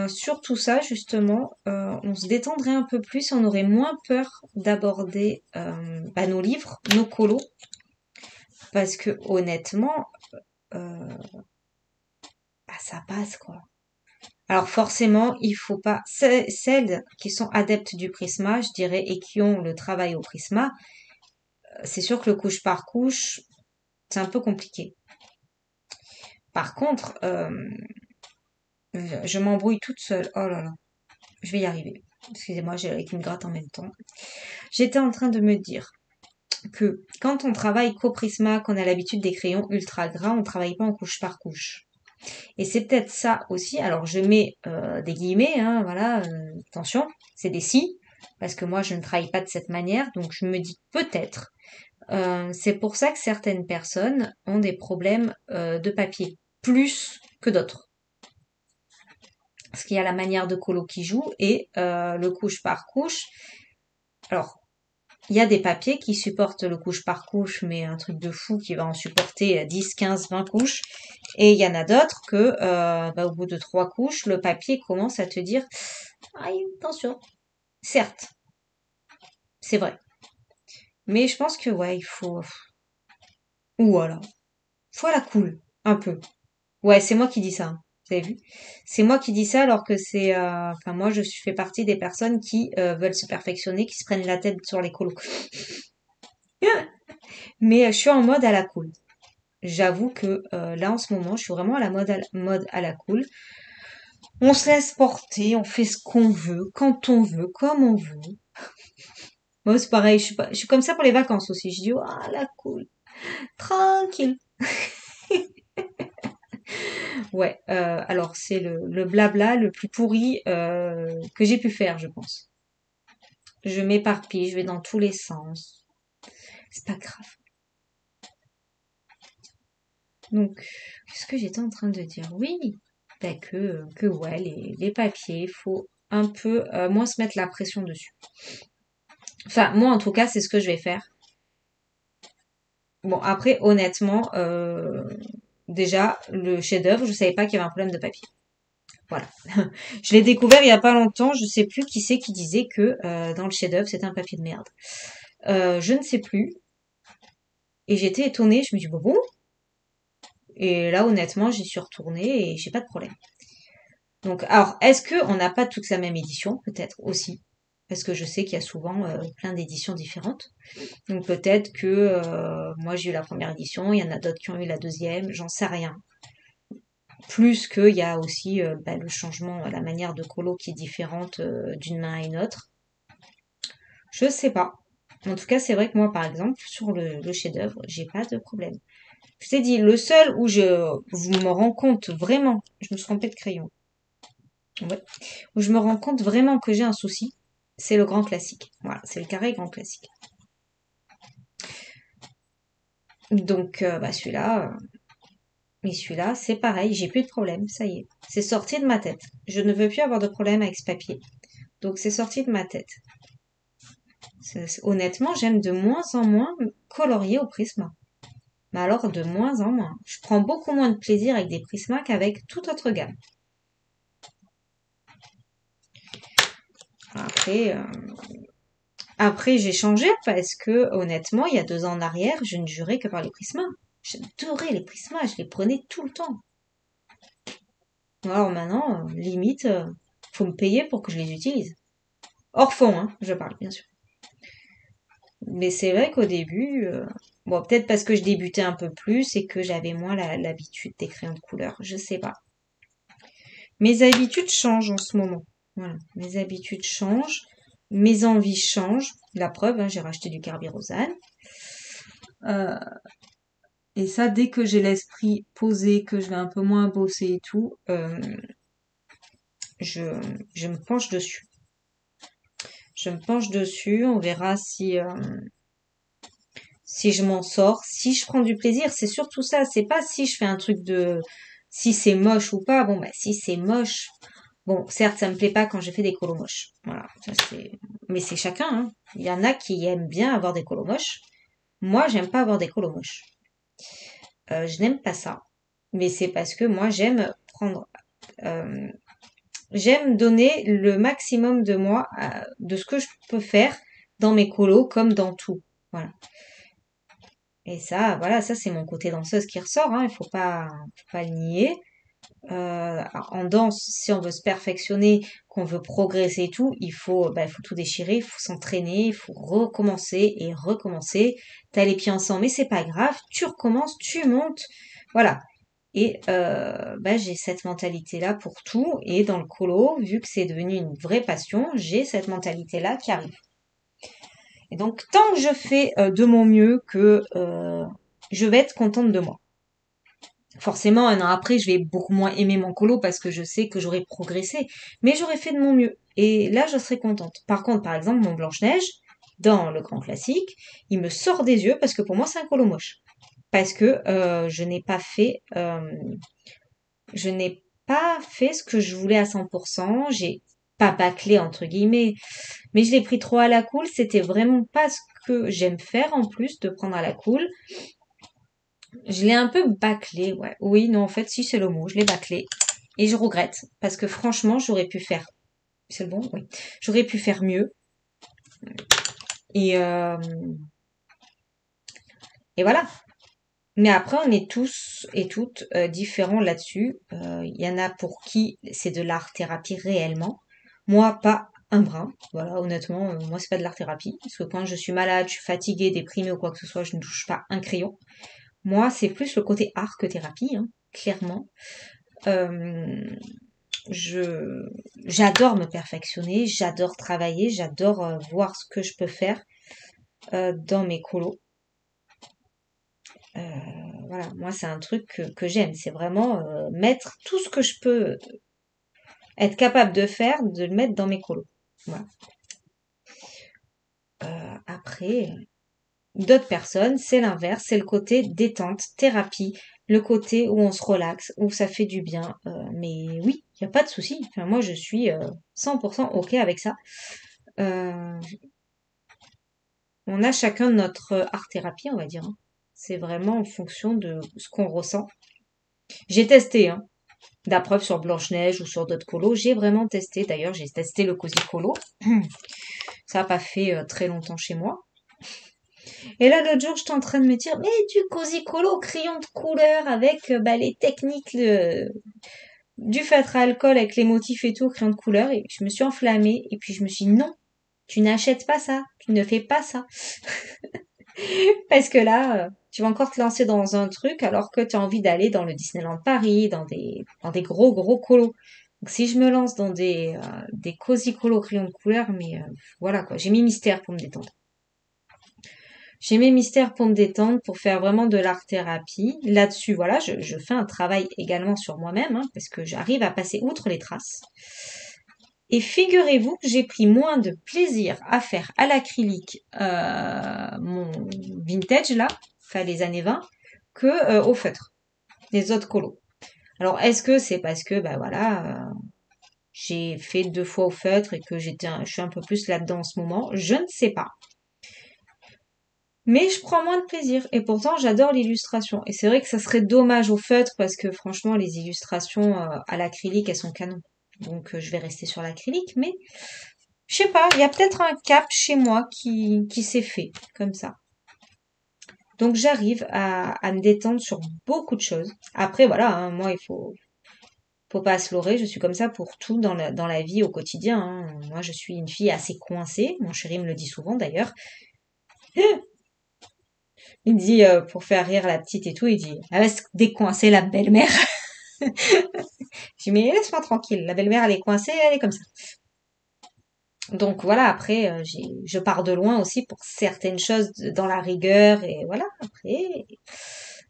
Sur tout ça, justement, on se détendrait un peu plus, on aurait moins peur d'aborder nos livres, nos colos, parce que honnêtement, euh, ça passe quoi. Alors forcément, il faut pas celles qui sont adeptes du prisma, je dirais, et qui ont le travail au prisma, c'est sûr que le couche par couche, c'est un peu compliqué. Par contre, je m'embrouille toute seule. Oh là là, je vais y arriver. Excusez-moi, j'ai l'œil qui me gratte en même temps. J'étais en train de me dire que quand on travaille qu'au prisma, qu'on a l'habitude des crayons ultra gras, on travaille pas en couche par couche. Et c'est peut-être ça aussi. Alors je mets des guillemets, hein, voilà, attention, c'est des si, parce que moi je ne travaille pas de cette manière, donc je me dis peut-être. C'est pour ça que certaines personnes ont des problèmes de papier, plus que d'autres. Parce qu'il y a la manière de colo qui joue et le couche par couche. Alors, il y a des papiers qui supportent le couche par couche, mais un truc de fou qui va en supporter 10, 15, 20 couches. Et il y en a d'autres que, au bout de 3 couches, le papier commence à te dire, aïe, attention. Certes, c'est vrai. Mais je pense que, ouais, il faut, voilà. Faut la cool. Un peu. Ouais, c'est moi qui dis ça, hein. Vous avez vu? C'est moi qui dis ça alors que c'est, enfin, moi, fais partie des personnes qui veulent se perfectionner, qui se prennent la tête sur les colos. Mais je suis en mode à la cool. J'avoue que là en ce moment, je suis vraiment à la mode à la cool. On se laisse porter, on fait ce qu'on veut, quand on veut, comme on veut. Moi, c'est pareil, je suis comme ça pour les vacances aussi. Je dis, ah, la cool, tranquille. Ouais, alors c'est le blabla le plus pourri que j'ai pu faire, je pense. Je m'éparpille, je vais dans tous les sens. C'est pas grave. Donc, qu'est-ce que j'étais en train de dire? Oui, ben que ouais, les papiers, faut un peu moins se mettre la pression dessus. Enfin, moi en tout cas, c'est ce que je vais faire. Bon, après, honnêtement, déjà, le chef-d'œuvre, je savais pas qu'il y avait un problème de papier. Voilà. Je l'ai découvert il y a pas longtemps, je sais plus qui c'est qui disait que dans le chef-d'œuvre, c'était un papier de merde. Je ne sais plus. Et j'étais étonnée, je me dis bon. Et là, honnêtement, j'y suis retournée et j'ai pas de problème. Donc, alors, est-ce que on n'a pas toute la même édition? Peut-être aussi. Parce que je sais qu'il y a souvent plein d'éditions différentes. Donc peut-être que moi j'ai eu la première édition, il y en a d'autres qui ont eu la deuxième, j'en sais rien. Plus qu'il y a aussi le changement, la manière de colo qui est différente d'une main à une autre. Je sais pas. En tout cas, c'est vrai que moi, par exemple, sur le chef-d'œuvre, j'ai pas de problème. Je t'ai dit, le seul où je me rends compte vraiment, je me suis trompée de crayon, ouais, où je me rends compte vraiment que j'ai un souci, c'est le grand classique. Voilà, c'est le carré grand classique. Donc, celui-là, mais celui-là, c'est pareil, j'ai plus de problème, ça y est. C'est sorti de ma tête. Je ne veux plus avoir de problème avec ce papier. Donc, c'est sorti de ma tête. Honnêtement, j'aime de moins en moins colorier au prisma. Mais alors, de moins en moins. Je prends beaucoup moins de plaisir avec des prismas qu'avec toute autre gamme. Après, après j'ai changé parce que, honnêtement, il y a 2 ans en arrière, je ne jurais que par les prismas. J'adorais les prismas, je les prenais tout le temps. Alors maintenant, limite, faut me payer pour que je les utilise. Hors fond, hein, je parle, bien sûr. Mais c'est vrai qu'au début, bon, peut-être parce que je débutais un peu plus et que j'avais moins l'habitude des crayons de couleur, je sais pas. Mes habitudes changent en ce moment. Voilà, mes habitudes changent, mes envies changent. La preuve, hein, j'ai racheté du Carbirozane. Euh, et ça, dès que j'ai l'esprit posé, que je vais un peu moins bosser et tout, je, je me penche dessus. Je me penche dessus, on verra si je m'en sors, si je prends du plaisir. C'est surtout ça, c'est pas si je fais un truc de... Si c'est moche ou pas, bon, bah, si c'est moche, bon, certes, ça me plaît pas quand j'ai fait des colos moches. Voilà, ça c'est... Mais c'est chacun, hein. Il y en a qui aiment bien avoir des colos moches. Moi, j'aime pas avoir des colos moches. Je n'aime pas ça. Mais c'est parce que moi, j'aime prendre... euh, j'aime donner le maximum de moi, de ce que je peux faire dans mes colos comme dans tout. Voilà. Et ça, voilà, ça c'est mon côté danseuse qui ressort, hein, il faut pas le nier. En danse, si on veut se perfectionner, qu'on veut progresser et tout, il faut tout déchirer, il faut s'entraîner, il faut recommencer et recommencer. T'as les pieds ensemble, mais c'est pas grave, tu recommences, tu montes, voilà. Et j'ai cette mentalité-là pour tout. Et dans le colo, vu que c'est devenu une vraie passion, j'ai cette mentalité-là qui arrive. Et donc, tant que je fais de mon mieux, que je vais être contente de moi. Forcément, un an après, je vais beaucoup moins aimer mon colo parce que je sais que j'aurais progressé, mais j'aurais fait de mon mieux. Et là, je serais contente. Par contre, par exemple, mon Blanche-Neige, dans le grand classique, il me sort des yeux parce que pour moi, c'est un colo moche. Parce que je n'ai pas fait ce que je voulais à 100%. J'ai pas bâclé entre guillemets, mais je l'ai pris trop à la cool. C'était vraiment pas ce que j'aime faire en plus de prendre à la cool. Je l'ai un peu bâclé, ouais. Oui, non, en fait, si c'est le mot, je l'ai bâclé. Et je regrette, parce que franchement, j'aurais pu faire. C'est le bon? Oui. J'aurais pu faire mieux. Et, euh, et voilà. Mais après, on est tous et toutes différents là-dessus. Il y en a pour qui c'est de l'art-thérapie réellement. Moi, pas un brin. Voilà, honnêtement, moi, c'est pas de l'art-thérapie. Parce que quand je suis malade, je suis fatiguée, déprimée ou quoi que ce soit, je ne touche pas un crayon. Moi, c'est plus le côté art que thérapie, hein, clairement. Euh, je j'adore me perfectionner, j'adore travailler, j'adore voir ce que je peux faire dans mes colos. Voilà, moi c'est un truc que j'aime, c'est vraiment mettre tout ce que je peux être capable de faire, de le mettre dans mes colos. Voilà. Après, d'autres personnes, c'est l'inverse, c'est le côté détente, thérapie, le côté où on se relaxe, où ça fait du bien. Mais oui, il n'y a pas de souci. Enfin, moi, je suis 100% OK avec ça. Euh, on a chacun notre art-thérapie, on va dire, hein. C'est vraiment en fonction de ce qu'on ressent. J'ai testé, hein. La preuve sur Blanche-Neige ou sur d'autres colos, j'ai vraiment testé. D'ailleurs, j'ai testé le Cozy Colo. Ça n'a pas fait très longtemps chez moi. Et là, l'autre jour, j'étais en train de me dire, mais du Cozy Colo, crayon de couleur avec les techniques du feutre à alcool avec les motifs et tout, crayon de couleur. Et je me suis enflammée. Et puis je me suis dit, non, tu n'achètes pas ça. Tu ne fais pas ça. Parce que là, tu vas encore te lancer dans un truc alors que tu as envie d'aller dans le Disneyland Paris, dans des gros, gros colos. Donc si je me lance dans des cozy colos crayons de couleur, mais voilà quoi, j'ai mis mystère pour me détendre. J'ai mis mystère pour me détendre, pour faire vraiment de l'art-thérapie. Là-dessus, voilà, je fais un travail également sur moi-même, hein, parce que j'arrive à passer outre les traces. Et figurez-vous que j'ai pris moins de plaisir à faire à l'acrylique mon vintage là, enfin les années 20, que au feutre, les autres colos. Alors est-ce que c'est parce que j'ai fait 2 fois au feutre et que je suis un peu plus là-dedans en ce moment? Je ne sais pas. Mais je prends moins de plaisir et pourtant j'adore l'illustration. Et c'est vrai que ça serait dommage au feutre parce que franchement les illustrations à l'acrylique elles sont canon. Donc je vais rester sur l'acrylique, mais je sais pas, il y a peut-être un cap chez moi qui s'est fait comme ça. Donc j'arrive à me détendre sur beaucoup de choses. Après voilà, hein, moi il faut pas se leurrer, je suis comme ça pour tout dans la vie au quotidien, hein. Moi je suis une fille assez coincée, mon chéri me le dit souvent d'ailleurs. Il dit pour faire rire la petite et tout, il dit elle va se décoincer la belle-mère. Je dis mais laisse-moi tranquille, la belle-mère elle est coincée, elle est comme ça. Donc voilà, après, je pars de loin aussi pour certaines choses dans la rigueur et voilà, après,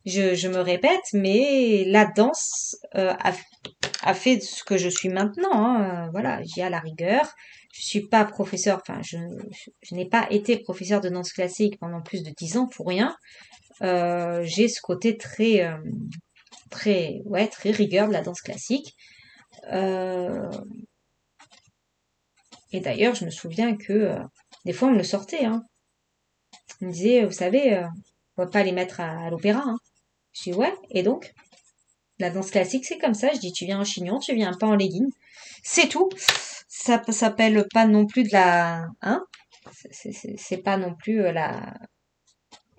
je me répète, mais la danse a fait ce que je suis maintenant, hein, voilà, j'ai à la rigueur. Je suis pas professeur, enfin, je n'ai pas été professeur de danse classique pendant plus de 10 ans pour rien. J'ai ce côté très rigueur de la danse classique. Euh, et d'ailleurs, je me souviens que des fois, on me le sortait, hein. Il me disait, vous savez, on va pas les mettre à l'opéra, hein. Je dis, ouais, et donc? La danse classique, c'est comme ça. Je dis, tu viens en chignon, tu viens pas en legging. C'est tout. Ça s'appelle pas non plus de la, hein? C'est pas non plus la,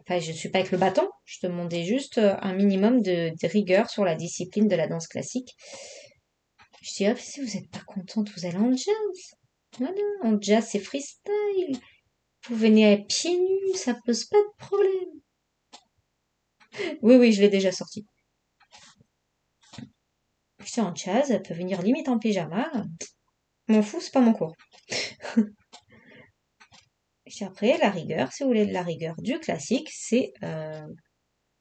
enfin, je suis pas avec le bâton. Je demandais juste un minimum de rigueur sur la discipline de la danse classique. Je dis, ah, si vous êtes pas contente, vous allez en jazz. Voilà, en jazz, c'est freestyle. Vous venez à pieds nus, ça pose pas de problème. Oui, oui, je l'ai déjà sorti. Je suis en jazz, elle peut venir limite en pyjama. M'en fous, c'est pas mon cours. Et après, la rigueur, si vous voulez de la rigueur du classique, c'est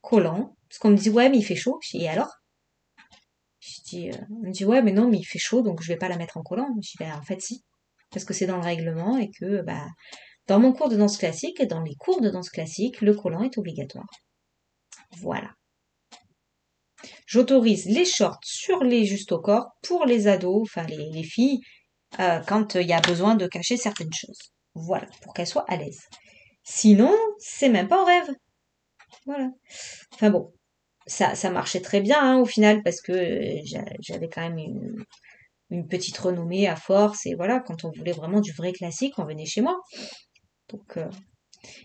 collant. Parce qu'on me dit, ouais, mais il fait chaud. Je dis, et alors? On me dit, ouais, mais non, mais il fait chaud, donc je vais pas la mettre en collant. Je dis, ben, en fait, si. Parce que c'est dans le règlement et que, bah, dans mon cours de danse classique et dans les cours de danse classique, le collant est obligatoire. Voilà. J'autorise les shorts sur les justes au corps pour les ados, enfin les filles, quand il y a besoin de cacher certaines choses. Voilà, pour qu'elles soient à l'aise. Sinon, c'est même pas en rêve. Voilà. Enfin bon, ça marchait très bien hein, au final parce que j'avais quand même une petite renommée à force et voilà, quand on voulait vraiment du vrai classique, on venait chez moi. Donc,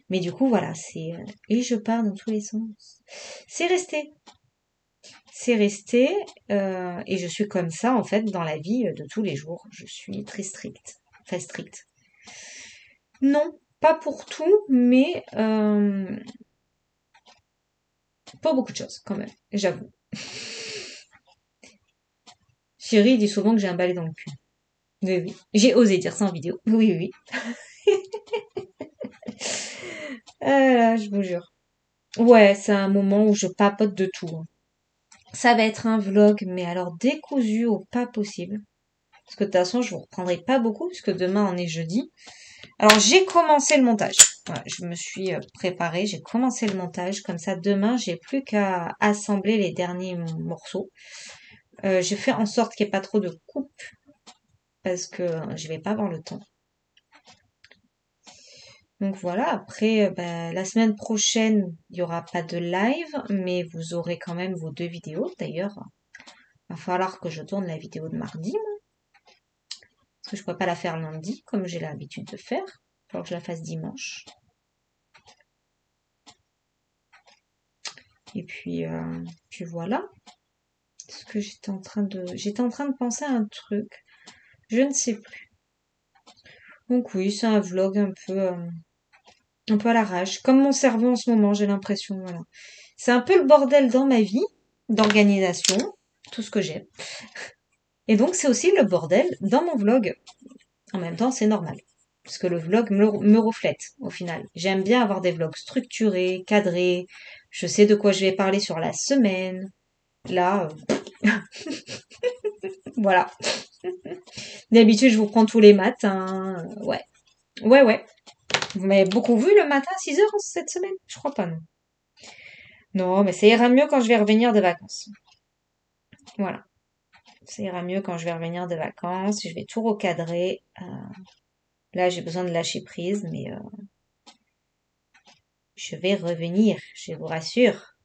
mais du coup voilà, et je pars dans tous les sens. C'est resté, c'est resté et je suis comme ça en fait dans la vie de tous les jours. Je suis très stricte, enfin stricte. Non, pas pour tout, mais pas beaucoup de choses quand même, j'avoue. Chérie dit souvent que j'ai un balai dans le cul. Oui, oui. J'ai osé dire ça en vidéo. Oui, oui. Ah là, je vous jure. Ouais, c'est un moment où je papote de tout, hein. Ça va être un vlog, mais alors décousu au pas possible. Parce que de toute façon, je vous reprendrai pas beaucoup, puisque demain on est jeudi. Alors j'ai commencé le montage. Ouais, je me suis préparée, j'ai commencé le montage. Comme ça, demain, j'ai plus qu'à assembler les derniers morceaux. J'ai fait en sorte qu'il n'y ait pas trop de coupes, parce que je vais pas avoir le temps. Donc voilà, après, la semaine prochaine, il n'y aura pas de live, mais vous aurez quand même vos 2 vidéos. D'ailleurs, il va falloir que je tourne la vidéo de mardi, moi, parce que je ne pourrais pas la faire lundi, comme j'ai l'habitude de faire. Il va falloir que je la fasse dimanche. Et puis voilà. Parce que j'étais en train de penser à un truc. Je ne sais plus. Donc oui, c'est un vlog un peu à l'arrache. Comme mon cerveau en ce moment, j'ai l'impression, voilà. C'est un peu le bordel dans ma vie, d'organisation, tout ce que j'ai. Et donc, c'est aussi le bordel dans mon vlog. En même temps, c'est normal. Parce que le vlog me reflète, au final. J'aime bien avoir des vlogs structurés, cadrés. Je sais de quoi je vais parler sur la semaine. Là, voilà. D'habitude, je vous prends tous les matins. Ouais. Ouais, ouais. Vous m'avez beaucoup vu le matin à 6 heures cette semaine? Je crois pas, non. Non, mais ça ira mieux quand je vais revenir de vacances. Voilà. Ça ira mieux quand je vais revenir de vacances. Je vais tout recadrer. Là, j'ai besoin de lâcher prise, mais je vais revenir, je vous rassure.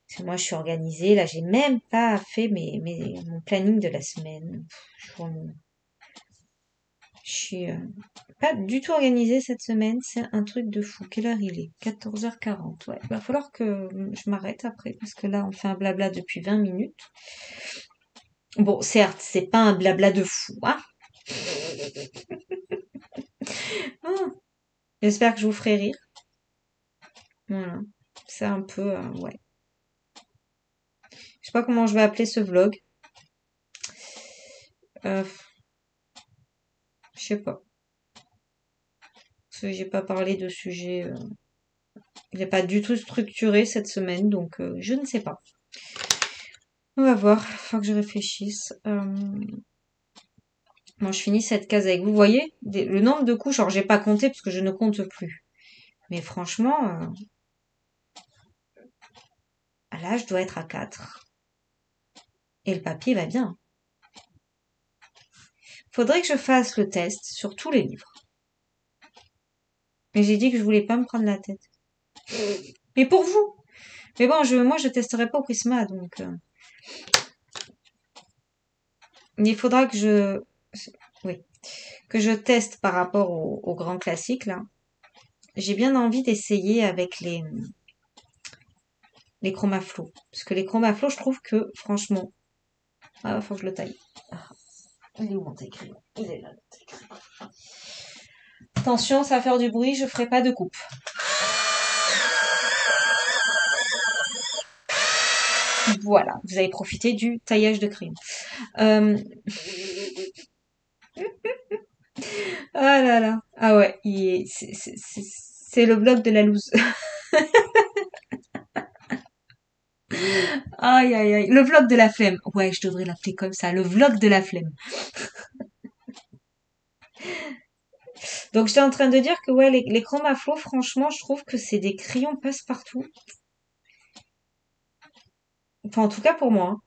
Parce que moi, je suis organisée. Là, j'ai même pas fait mon planning de la semaine. Je suis pas du tout organisée cette semaine. C'est un truc de fou. Quelle heure il est? 14h40. Ouais, il va falloir que je m'arrête après. Parce que là, on fait un blabla depuis 20 minutes. Bon, certes, c'est pas un blabla de fou, hein. Ah, j'espère que je vous ferai rire. Voilà. C'est un peu, ouais. Je sais pas comment je vais appeler ce vlog. Euh, Je sais pas. Parce que j'ai pas parlé de sujet. Il n'est pas du tout structuré cette semaine, donc je ne sais pas. On va voir. Faut que je réfléchisse. Bon, je finis cette case avec vous. Vous voyez, le nombre de couches, alors j'ai pas compté parce que je ne compte plus. Mais franchement, là, je dois être à 4. Et le papier va bien. Faudrait que je fasse le test sur tous les livres. Mais j'ai dit que je voulais pas me prendre la tête. Mais pour vous. Mais bon, moi, je testerai pas au Prisma, donc il faudra que oui, que je teste par rapport aux grands classiques là. J'ai bien envie d'essayer avec les chromaflots, parce que les chromaflots, je trouve que franchement, faut que je le taille. Ah, il est où mon écrit? Il est là. Attention, ça va faire du bruit, je ferai pas de coupe. Voilà, vous avez profité du taillage de crayon. Ah là là. Ah ouais, c'est le vlog de la loose. Aïe aïe aïe. Le vlog de la flemme. Ouais, je devrais l'appeler comme ça. Le vlog de la flemme. Donc j'étais en train de dire que ouais, les chromaflots, franchement, je trouve que c'est des crayons passe-partout. Enfin, en tout cas pour moi, hein.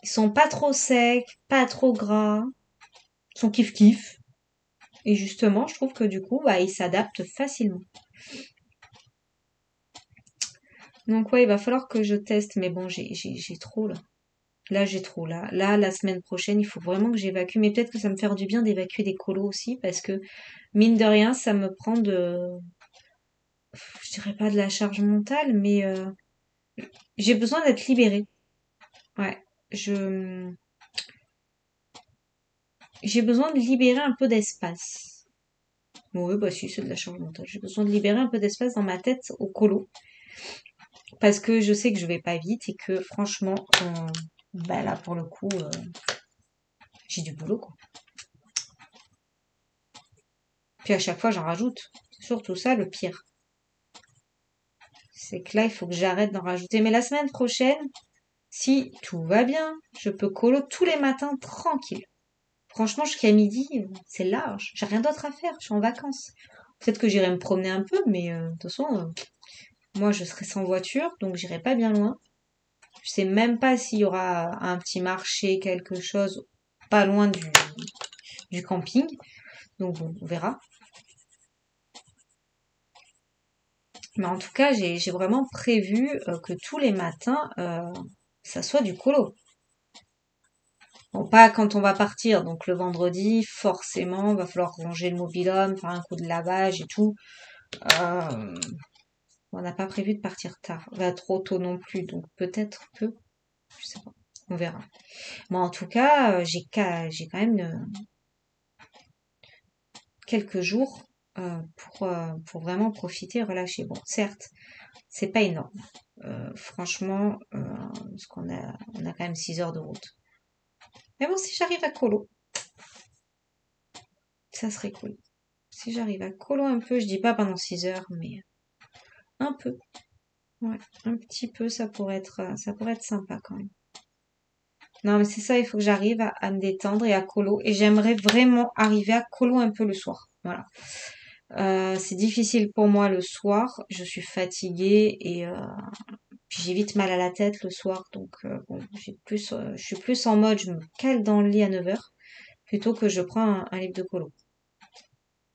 Ils sont pas trop secs, pas trop gras. Ils sont kiff-kiff. Et justement, je trouve que du coup, bah, ils s'adaptent facilement. Donc ouais, il va falloir que je teste. Mais bon, j'ai trop là. Là, j'ai trop. Là, la semaine prochaine, il faut vraiment que j'évacue. Mais peut-être que ça me fait du bien d'évacuer des colos aussi. Parce que, mine de rien, ça me prend je dirais pas de la charge mentale, mais j'ai besoin d'être libérée. Ouais. J'ai besoin de libérer un peu d'espace. Oui, bah si, c'est de la charge mentale. J'ai besoin de libérer un peu d'espace dans ma tête au colo. Parce que je sais que je vais pas vite et que franchement, bah là, pour le coup, j'ai du boulot, quoi. Puis à chaque fois, j'en rajoute. C'est surtout ça, le pire. C'est que là, il faut que j'arrête d'en rajouter. Mais la semaine prochaine, si tout va bien, je peux colo tous les matins tranquille. Franchement, jusqu'à midi, c'est large. J'ai rien d'autre à faire. Je suis en vacances. Peut-être que j'irai me promener un peu, mais de toute façon, moi, je serai sans voiture, donc j'irai pas bien loin. Je sais même pas s'il y aura un petit marché, quelque chose, pas loin du camping. Donc bon, on verra. Mais en tout cas, j'ai vraiment prévu que tous les matins, ça soit du colo. Bon, pas quand on va partir. Donc le vendredi, forcément, va falloir ranger le mobil-home, faire un coup de lavage et tout. Euh, on n'a pas prévu de partir tard. Pas trop tôt non plus. Donc peut-être que, je sais pas. On verra. Mais en tout cas, j'ai quand même quelques jours pour vraiment profiter et relâcher. Bon, certes, c'est pas énorme. Franchement, parce on a quand même 6 heures de route. Mais bon, si j'arrive à colo, ça serait cool. Si j'arrive à colo un peu, je dis pas pendant 6 heures, mais un peu. Ouais, un petit peu, ça pourrait être sympa quand même. Non, mais c'est ça, il faut que j'arrive à me détendre et à colo. Et j'aimerais vraiment arriver à colo un peu le soir. Voilà. C'est difficile pour moi le soir. Je suis fatiguée et puis j'ai vite mal à la tête le soir. Donc bon, je suis plus en mode, je me cale dans le lit à 9 heures plutôt que je prends un livre de colo.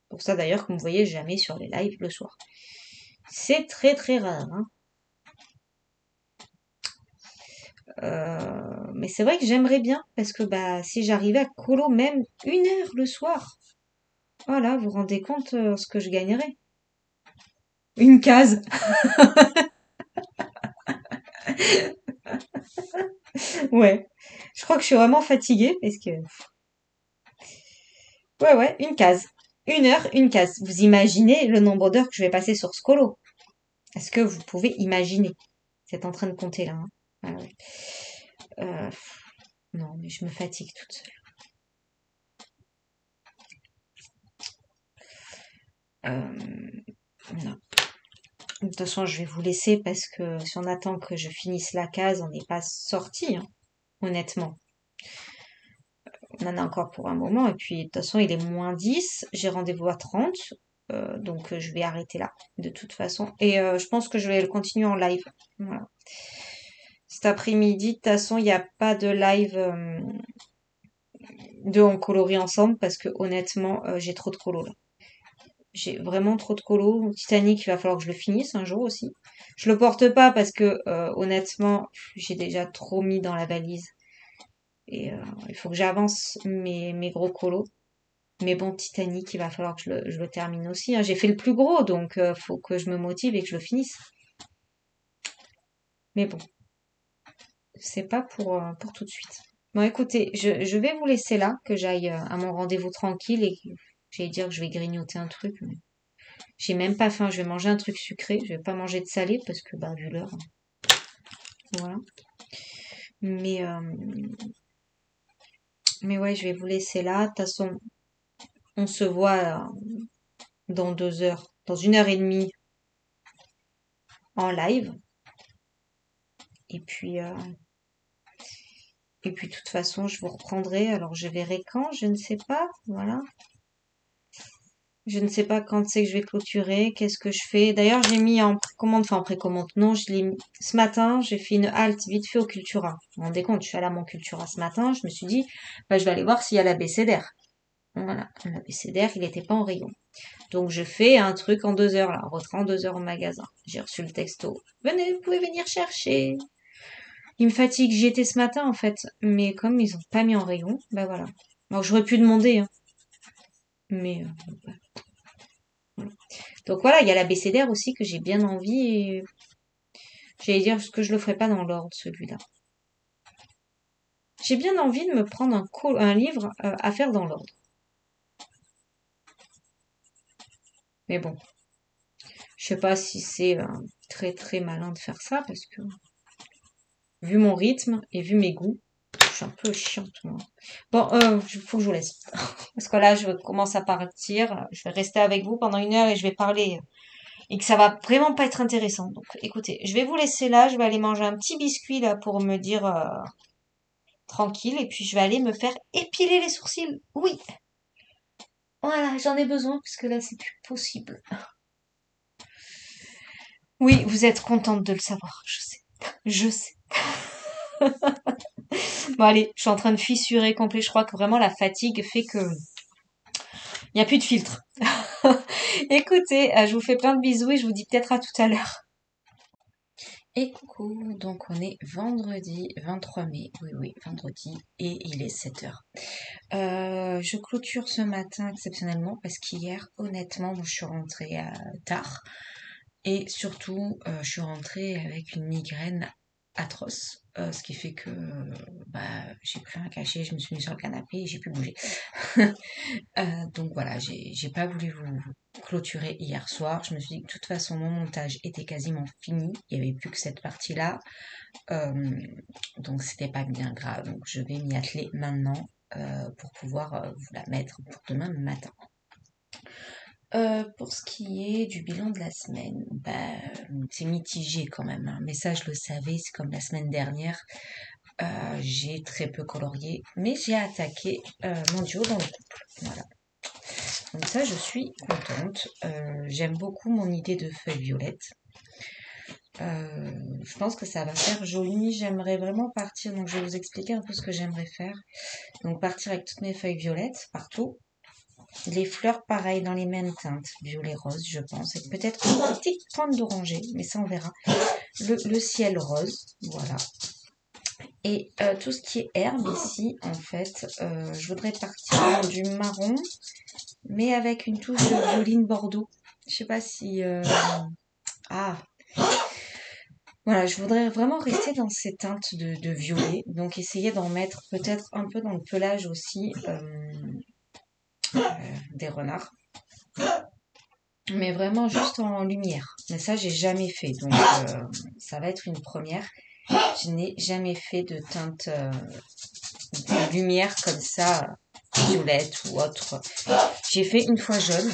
Pour ça d'ailleurs que vous me voyez jamais sur les lives le soir. C'est très très rare, hein. Mais c'est vrai que j'aimerais bien parce que bah si j'arrivais à colo même 1 heure le soir, voilà, vous vous rendez compte ce que je gagnerais. Une case. Ouais. Je crois que je suis vraiment fatiguée parce que ouais ouais, une case. 1 heure, une case. Vous imaginez le nombre d'heures que je vais passer sur ce colo? Est-ce que vous pouvez imaginer? Vous êtes en train de compter là, hein? Ah ouais. Euh, non, mais je me fatigue toute seule. Voilà. De toute façon, je vais vous laisser parce que si on attend que je finisse la case, on n'est pas sorti, hein, honnêtement. On en a encore pour un moment. Et puis, de toute façon, il est -10. J'ai rendez-vous à 30. Donc, je vais arrêter là, de toute façon. Et je pense que je vais le continuer en live. Voilà. Cet après-midi, de toute façon, il n'y a pas de live de en coloris ensemble parce que honnêtement, j'ai trop de colo là. J'ai vraiment trop de colo. Titanic, il va falloir que je le finisse un jour aussi. Je le porte pas parce que honnêtement, j'ai déjà trop mis dans la valise. Et il faut que j'avance mes gros colos. Mais bon, Titanic, il va falloir que je le termine aussi, hein. J'ai fait le plus gros, donc faut que je me motive et que je le finisse. Mais bon, c'est pas pour tout de suite. Bon, écoutez, je vais vous laisser là, que j'aille à mon rendez-vous tranquille et j'allais dire que je vais grignoter un truc. Mais j'ai même pas faim, je vais manger un truc sucré. Je vais pas manger de salé parce que, bah, vu l'heure, voilà. Mais, euh, mais ouais, je vais vous laisser là. De toute façon, on se voit dans 2 heures, dans 1 heure et demie en live. Et puis, euh, et puis, de toute façon, je vous reprendrai. Alors, je verrai quand, je ne sais pas. Voilà. Je ne sais pas quand c'est que je vais clôturer, qu'est-ce que je fais. D'ailleurs, j'ai mis en précommande, enfin en précommande, non, je l'ai mis ce matin, j'ai fait une halte vite fait au Cultura. Vous vous rendez compte, je suis allée à mon Cultura ce matin, je me suis dit, bah, je vais aller voir s'il y a l'abécédaire. Voilà, l'abécédaire, il n'était pas en rayon. Donc, je fais un truc en 2 heures, là, rentré en 2 heures au magasin. J'ai reçu le texto. Venez, vous pouvez venir chercher. Il me fatigue, j'y étais ce matin, en fait. Mais comme ils ont pas mis en rayon, bah voilà. Alors, j'aurais pu demander, hein. Mais, voilà. Donc voilà, il y a l'abécédaire aussi que j'ai bien envie et j'allais dire que je le ferai pas dans l'ordre, celui-là. J'ai bien envie de me prendre un livre à faire dans l'ordre. Mais bon, je sais pas si c'est très très malin de faire ça parce que vu mon rythme et vu mes goûts, je suis un peu chiante moi. Bon, faut que je vous laisse parce que là je commence à partir. Je vais rester avec vous pendant 1 heure et je vais parler et que ça va vraiment pas être intéressant. Donc écoutez, je vais vous laisser là. Je vais aller manger un petit biscuit là pour me dire tranquille et puis je vais aller me faire épiler les sourcils. Oui, voilà, j'en ai besoin parce que là c'est plus possible. Oui, vous êtes contente de le savoir, je sais. Je sais. Bon allez, je suis en train de fissurer complet. Je crois que vraiment la fatigue fait que il n'y a plus de filtre. Écoutez, je vous fais plein de bisous et je vous dis peut-être à tout à l'heure. Et coucou, donc on est vendredi 23 mai, oui oui, vendredi, et il est 7 heures. Je clôture ce matin exceptionnellement parce qu'hier, honnêtement, je suis rentrée tard et surtout, je suis rentrée avec une migraine atroce, ce qui fait que bah, j'ai plus rien caché, je me suis mise sur le canapé et j'ai pu bouger. Donc voilà, j'ai pas voulu vous clôturer hier soir. Je me suis dit que de toute façon mon montage était quasiment fini, il n'y avait plus que cette partie-là. Donc c'était pas bien grave. Donc je vais m'y atteler maintenant pour pouvoir vous la mettre pour demain matin. Pour ce qui est du bilan de la semaine, bah, c'est mitigé quand même, hein. Mais ça, je le savais, c'est comme la semaine dernière. J'ai très peu colorié, mais j'ai attaqué mon duo dans le couple. Voilà. Donc ça, je suis contente. J'aime beaucoup mon idée de feuille violette. Je pense que ça va faire joli. J'aimerais vraiment partir. Donc je vais vous expliquer un peu ce que j'aimerais faire. Donc partir avec toutes mes feuilles violettes partout. Les fleurs, pareil, dans les mêmes teintes, violet rose, je pense. Et peut-être une petite pointe d'oranger, mais ça on verra. Le ciel rose, voilà. Et tout ce qui est herbe ici, en fait, je voudrais partir dans du marron, mais avec une touche de violine bordeaux. Je sais pas si... Ah, voilà, je voudrais vraiment rester dans ces teintes de violet. Donc essayer d'en mettre peut-être un peu dans le pelage aussi des renards. Mais vraiment juste en lumière. Mais ça, j'ai jamais fait. Donc ça va être une première. Je n'ai jamais fait de teinte de lumière comme ça, violette ou autre. J'ai fait une fois jaune.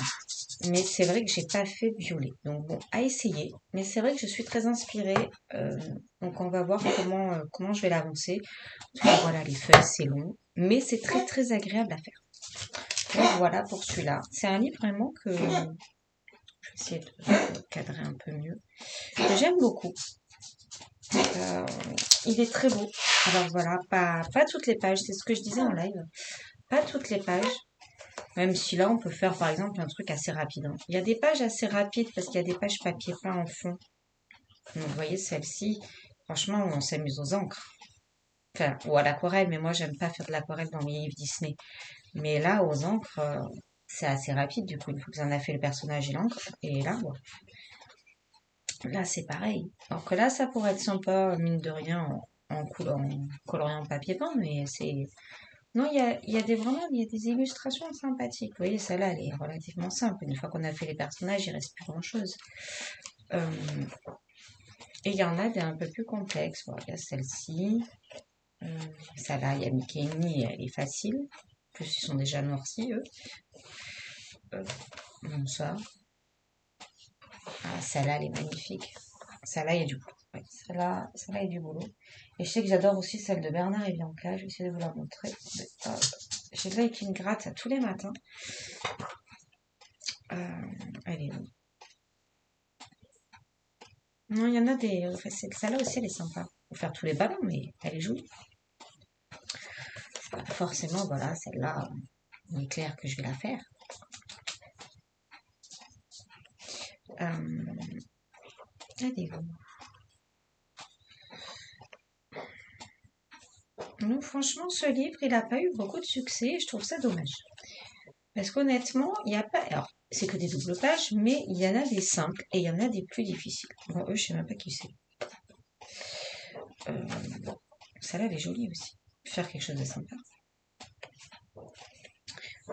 Mais c'est vrai que j'ai pas fait violet. Donc bon, à essayer. Mais c'est vrai que je suis très inspirée. Donc on va voir comment je vais l'avancer. Donc voilà, les feuilles, c'est long. Mais c'est très très agréable à faire. Donc voilà pour celui-là. C'est un livre vraiment que je vais essayer de cadrer un peu mieux. Que j'aime beaucoup. Euh, il est très beau. Alors voilà, pas toutes les pages. C'est ce que je disais en live. Pas toutes les pages. Même si là, on peut faire par exemple un truc assez rapide, hein. Il y a des pages assez rapides parce qu'il y a des pages papier peint en fond. Donc, vous voyez, celle-ci, franchement, on s'amuse aux encres. Enfin, ou à l'aquarelle, mais moi, j'aime pas faire de l'aquarelle dans mes livres Disney. Mais là, aux encres, c'est assez rapide. Du coup, une fois que vous en avez fait le personnage et l'encre, et là, bon, là, c'est pareil. Alors que là, ça pourrait être sympa, mine de rien, en coloriant papier peint, mais c'est non, il y a vraiment il y a des illustrations sympathiques. Vous voyez, celle-là, elle est relativement simple. Une fois qu'on a fait les personnages, il reste plus grand-chose. Euh, et il y en a des un peu plus complexes. Voilà, il y a celle-ci. Euh, Celle-là, il y a Mickey et Minnie, elle est facile. En plus, ils sont déjà noircis, eux. Bon, ça. Ah, celle-là, elle est magnifique. Celle-là, il y a du boulot. Ouais, celle-là, il y a du boulot. Et je sais que j'adore aussi celle de Bernard et Bianca. Je vais essayer de vous la montrer. J'ai de l'œil qui me gratte à tous les matins. Elle est où? Non, il y en a des. Enfin, celle-là aussi, elle est sympa. Pour faire tous les ballons, mais elle est jolie. Forcément, voilà, celle-là, il est clair que je vais la faire. Elle est où? Non, franchement, ce livre, il n'a pas eu beaucoup de succès et je trouve ça dommage. Parce qu'honnêtement, il n'y a pas. Alors, c'est que des doubles pages, mais il y en a des simples et il y en a des plus difficiles. Bon, eux, je sais même pas qui c'est. Bon, celle-là, elle est jolie aussi. Faire quelque chose de sympa.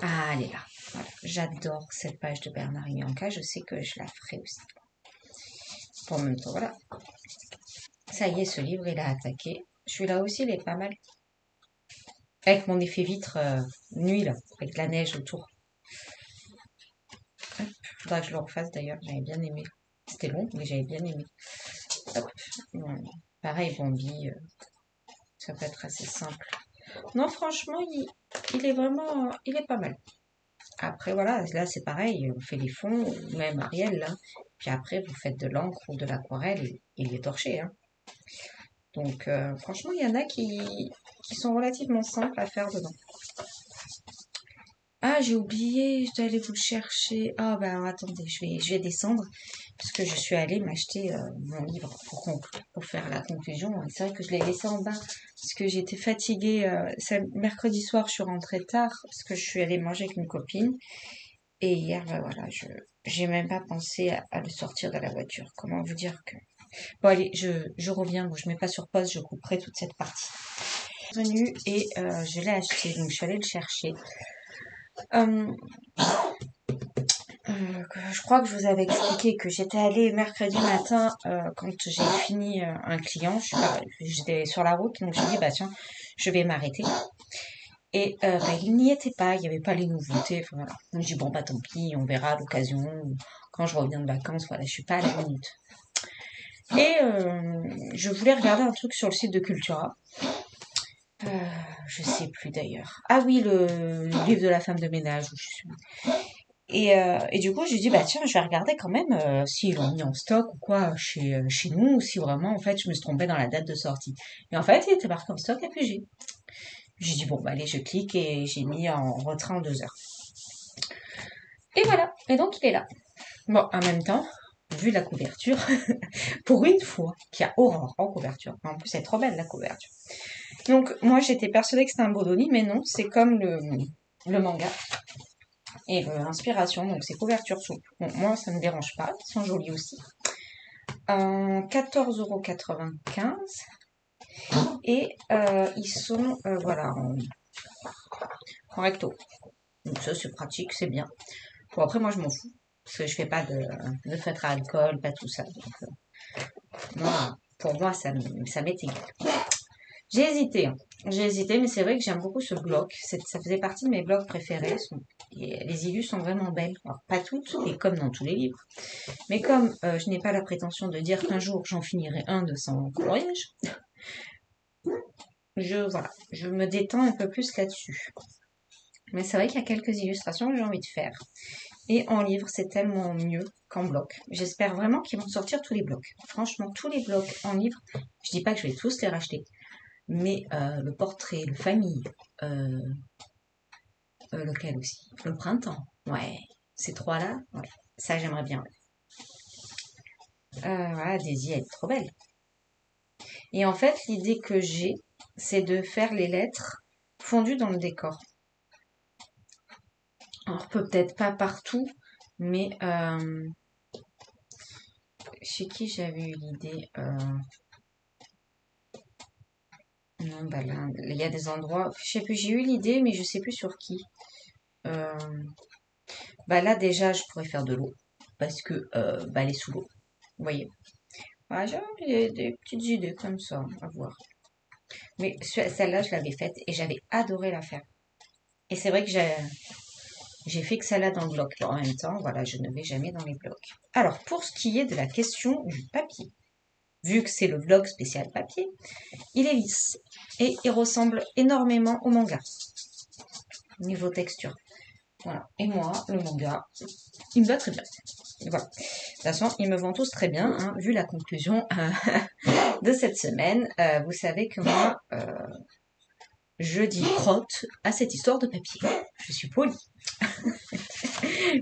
Ah, elle est là. Voilà. J'adore cette page de Bernard et Bianca. Je sais que je la ferai aussi. Bon, en même temps, voilà. Ça y est, ce livre, il a attaqué. Celui-là aussi, il est pas mal. Avec mon effet vitre nuit, là, avec la neige autour. Hop, faudra que je le refasse d'ailleurs, j'avais bien aimé. C'était long, mais j'avais bien aimé. Hop, bon, pareil, Bambi, ça peut être assez simple. Non, franchement, il est vraiment, il est pas mal. Après, voilà, là, c'est pareil, on fait les fonds, même Ariel, là. Puis après, vous faites de l'encre ou de l'aquarelle et il est torché, hein. Donc, franchement, il y en a qui sont relativement simples à faire dedans. Ah, j'ai oublié, je dois aller vous le chercher. Ah, bah alors, attendez, je vais descendre parce que je suis allée m'acheter mon livre pour faire la conclusion. C'est vrai que je l'ai laissé en bas parce que j'étais fatiguée. C'est mercredi soir, je suis rentrée tard parce que je suis allée manger avec une copine. Et hier, bah voilà, j'ai même pas pensé à le sortir de la voiture. Comment vous dire que... Bon, allez, je reviens. Bon, je mets pas sur pause, je couperai toute cette partie. Je suis venue et je l'ai acheté, donc je suis allée le chercher. Euh, je crois que je vous avais expliqué que j'étais allée mercredi matin quand j'ai fini un client. J'étais sur la route, donc j'ai dit bah tiens, je vais m'arrêter. Et bah, il n'y était pas, il n'y avait pas les nouveautés. Enfin, voilà. Donc je dis bon bah tant pis, on verra à l'occasion quand je reviens de vacances. Voilà, je suis pas à la minute. Et je voulais regarder un truc sur le site de Cultura. Je sais plus d'ailleurs. Ah oui, le livre de la femme de ménage. Où je suis. Et du coup, j'ai dit, bah tiens, je vais regarder quand même s'ils l'ont mis en stock ou quoi chez nous, ou si vraiment, en fait, je me suis trompée dans la date de sortie. Et en fait, il était marqué en stock à PG. J'ai dit, bon, bah allez, je clique et j'ai mis en retrait en 2 heures. Et voilà. Et donc, il est là. Bon, en même temps, vu la couverture, pour une fois qu'il y a Aurore en couverture. En plus, elle est trop belle, la couverture. Donc, moi, j'étais persuadée que c'était un Bodoni, mais non, c'est comme le manga. Et l'inspiration, donc c'est couverture souple. Bon, moi, ça ne me dérange pas, ils sont jolis aussi. 14,95 €. Et ils sont, voilà, en recto. Donc ça, c'est pratique, c'est bien. Bon, après, moi, je m'en fous. Parce que je fais pas de feutre à alcool, pas tout ça. Donc, moi, pour moi, ça m'est égal. J'ai hésité, hein. J'ai hésité, mais c'est vrai que j'aime beaucoup ce bloc. Ça faisait partie de mes blocs préférés. Et les illus sont vraiment belles. Alors, pas toutes, et comme dans tous les livres. Mais comme je n'ai pas la prétention de dire qu'un jour j'en finirai un de sans coloriage, voilà, je me détends un peu plus là-dessus. Mais c'est vrai qu'il y a quelques illustrations que j'ai envie de faire. Et en livre, c'est tellement mieux qu'en bloc. J'espère vraiment qu'ils vont sortir tous les blocs. Franchement, tous les blocs en livre, je dis pas que je vais tous les racheter, mais le portrait, le famille, euh, lequel aussi? Le printemps, ouais. Ces trois-là, ouais. Ça, j'aimerais bien. Voilà, Daisy, elle est trop belle. Et en fait, l'idée que j'ai, c'est de faire les lettres fondues dans le décor. Alors, peut-être pas partout, mais chez qui j'avais eu l'idée non, bah là, il y a des endroits, je sais plus, j'ai eu l'idée, mais je sais plus sur qui. Euh, Bah là, déjà, je pourrais faire de l'eau, parce que bah, elle est sous l'eau, vous voyez. Voilà, j'avais des petites idées comme ça, à voir. Mais celle-là, je l'avais faite et j'avais adoré la faire. Et c'est vrai que j'ai fait que celle-là dans le bloc. En même temps, voilà, je ne vais jamais dans les blocs. Alors, pour ce qui est de la question du papier, vu que c'est le vlog spécial papier, il est lisse et il ressemble énormément au manga, niveau texture. Voilà. Et moi, le manga, il me va très bien. Voilà. De toute façon, ils me vont tous très bien, hein, vu la conclusion de cette semaine. Vous savez que moi, je dis crotte à cette histoire de papier. Je suis polie.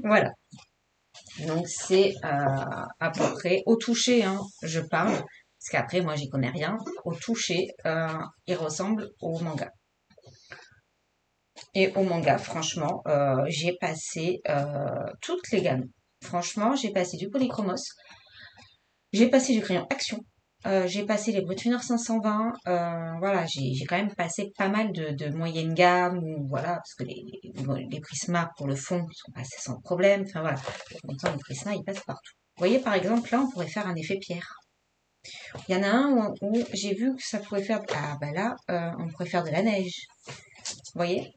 Voilà. Donc c'est à peu près au toucher, hein, je parle, parce qu'après moi j'y connais rien. Au toucher, il ressemble au manga. Et au manga, franchement, j'ai passé toutes les gammes. Franchement, j'ai passé du polychromos, j'ai passé du crayon action, j'ai passé les Brutfinner 520. Voilà, j'ai quand même passé pas mal de moyenne gamme, ou voilà, parce que les Prisma pour le fond sont passés sans problème. Enfin voilà, en même temps les Prisma ils passent partout. Vous voyez par exemple là, on pourrait faire un effet pierre. Il y en a un où j'ai vu que ça pourrait faire, ah bah là, on pourrait faire de la neige. Vous voyez,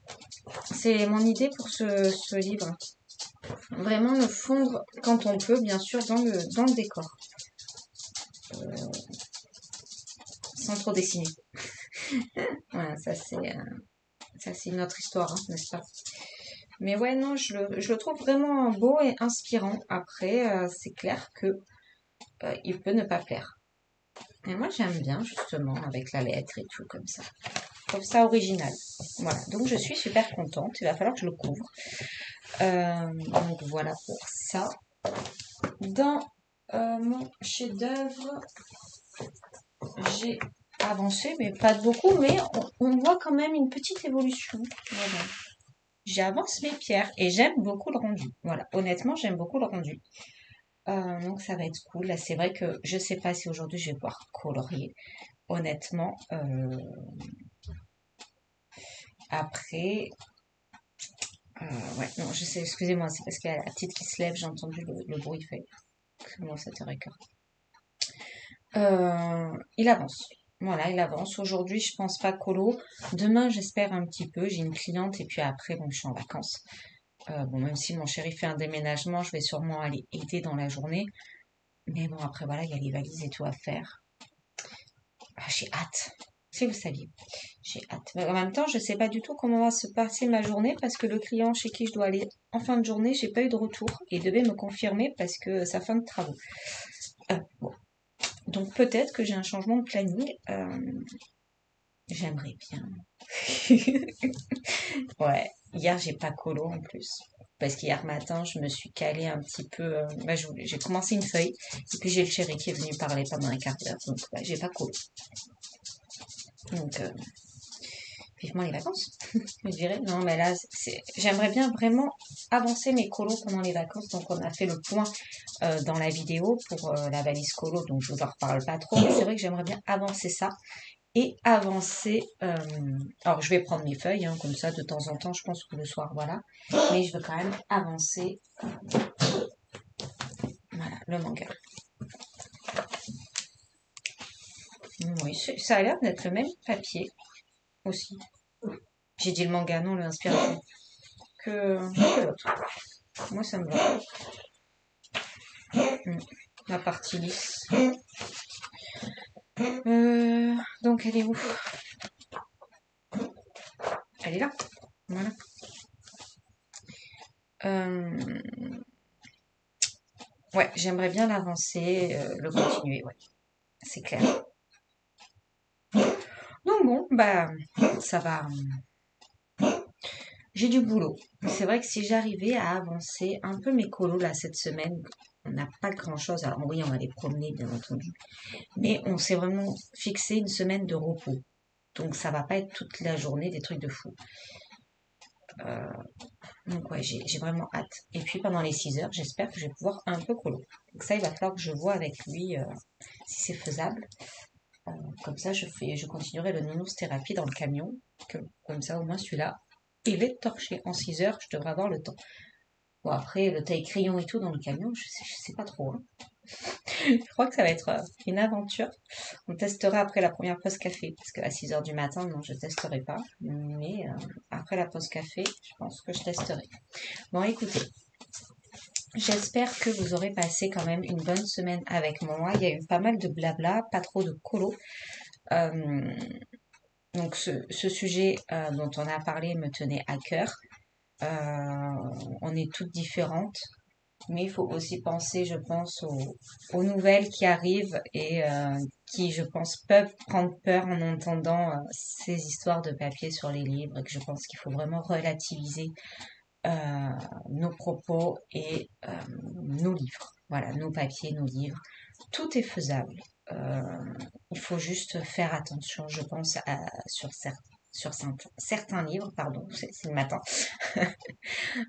c'est mon idée pour ce livre. Vraiment le fondre quand on peut, bien sûr, dans le décor. Sans trop dessiner. Voilà, ça c'est une autre histoire, hein, n'est-ce pas? Mais ouais, non, je le trouve vraiment beau et inspirant. Après, c'est clair que il peut ne pas plaire. Et moi, j'aime bien, justement, avec la lettre et tout, comme ça. Je trouve ça original. Voilà, donc je suis super contente. Il va falloir que je le couvre. Donc voilà pour ça. Dans mon chef-d'œuvre, j'ai avancé, mais pas de beaucoup, mais on voit quand même une petite évolution. Voilà. J'avance mes pierres et j'aime beaucoup le rendu. Voilà, honnêtement, j'aime beaucoup le rendu. Donc ça va être cool. Là, c'est vrai que je sais pas si aujourd'hui je vais pouvoir colorier. Honnêtement, après, ouais, non, je sais, excusez-moi, c'est parce qu'il y a la petite qui se lève, j'ai entendu le bruit fait. Comment ça te récorde. Il avance. Voilà, il avance. Aujourd'hui, je pense pas colo. Demain, j'espère un petit peu. J'ai une cliente et puis après, bon, je suis en vacances. Bon, même si mon chéri fait un déménagement, je vais sûrement aller aider dans la journée. Mais bon, après, voilà, il y a les valises et tout à faire. Ah, j'ai hâte. Si vous saviez, j'ai hâte. Mais en même temps, je sais pas du tout comment va se passer ma journée parce que le client chez qui je dois aller en fin de journée, j'ai pas eu de retour et il devait me confirmer parce que sa fin de travaux. Bon. Donc peut-être que j'ai un changement de planning. J'aimerais bien. Ouais. Hier, j'ai pas colo en plus. Parce qu'hier matin, je me suis calée un petit peu. Bah, j'ai commencé une feuille. Et puis j'ai le chéri qui est venu parler pendant un quart d'heure. Donc, bah, j'ai pas colo. Donc, vivement les vacances, je dirais. Non, mais là, j'aimerais bien vraiment avancer mes colos pendant les vacances. Donc, on a fait le point dans la vidéo pour la valise colo. Donc, je vous en reparle pas trop. Mais c'est vrai que j'aimerais bien avancer ça. Et avancer. Alors, je vais prendre mes feuilles, hein, comme ça, de temps en temps. Je pense que le soir, voilà. Mais je veux quand même avancer. Voilà, le manga. Oui, ça a l'air d'être le même papier aussi. J'ai dit le manga, non, l'inspiration. Que l'autre. Moi, ça me va. La partie lisse. Donc, elle est où? Elle est là. Voilà. Ouais, j'aimerais bien l'avancer, le continuer, ouais. C'est clair. Donc bon, bah, ça va. J'ai du boulot. C'est vrai que si j'arrivais à avancer un peu mes colos là cette semaine, on n'a pas grand-chose. Alors oui, on va les promener, bien entendu. Mais on s'est vraiment fixé une semaine de repos. Donc ça va pas être toute la journée des trucs de fou. Donc ouais, j'ai vraiment hâte. Et puis pendant les 6 heures, j'espère que je vais pouvoir un peu colo. Donc ça, il va falloir que je vois avec lui si c'est faisable. Comme ça, je continuerai le nounours thérapie dans le camion. Comme ça, au moins celui-là, il est torché. En 6 heures, je devrais avoir le temps. Bon, après, le taille-crayon et tout dans le camion, je sais pas trop, hein. Je crois que ça va être une aventure. On testera après la première pause café, parce qu'à 6 heures du matin, non, je testerai pas. Mais après la pause café, je pense que je testerai. Bon, écoutez, j'espère que vous aurez passé quand même une bonne semaine avec moi. Il y a eu pas mal de blabla, pas trop de colo. Euh, donc ce sujet dont on a parlé me tenait à cœur. On est toutes différentes, mais il faut aussi penser, je pense, aux nouvelles qui arrivent et qui, je pense, peuvent prendre peur en entendant ces histoires de papier sur les livres et que je pense qu'il faut vraiment relativiser nos propos et nos livres. Voilà, nos papiers, nos livres. Tout est faisable. Euh, il faut juste faire attention, je pense, sur certains livres, pardon, c'est le matin.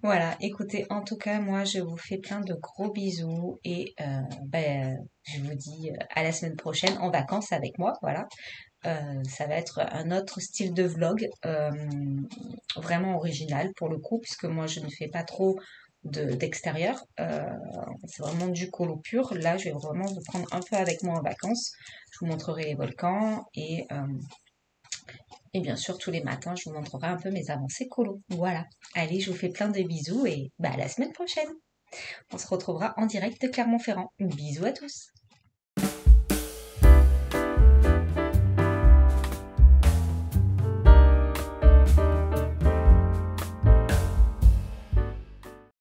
Voilà, écoutez, en tout cas, moi, je vous fais plein de gros bisous et je vous dis à la semaine prochaine en vacances avec moi, voilà. Ça va être un autre style de vlog, vraiment original pour le coup, puisque moi, je ne fais pas trop d'extérieur. C'est vraiment du colo pur. Là, je vais vraiment vous prendre un peu avec moi en vacances. Je vous montrerai les volcans et bien sûr, tous les matins, je vous montrerai un peu mes avancées colo. Voilà. Allez, je vous fais plein de bisous et bah, à la semaine prochaine. On se retrouvera en direct de Clermont-Ferrand. Bisous à tous.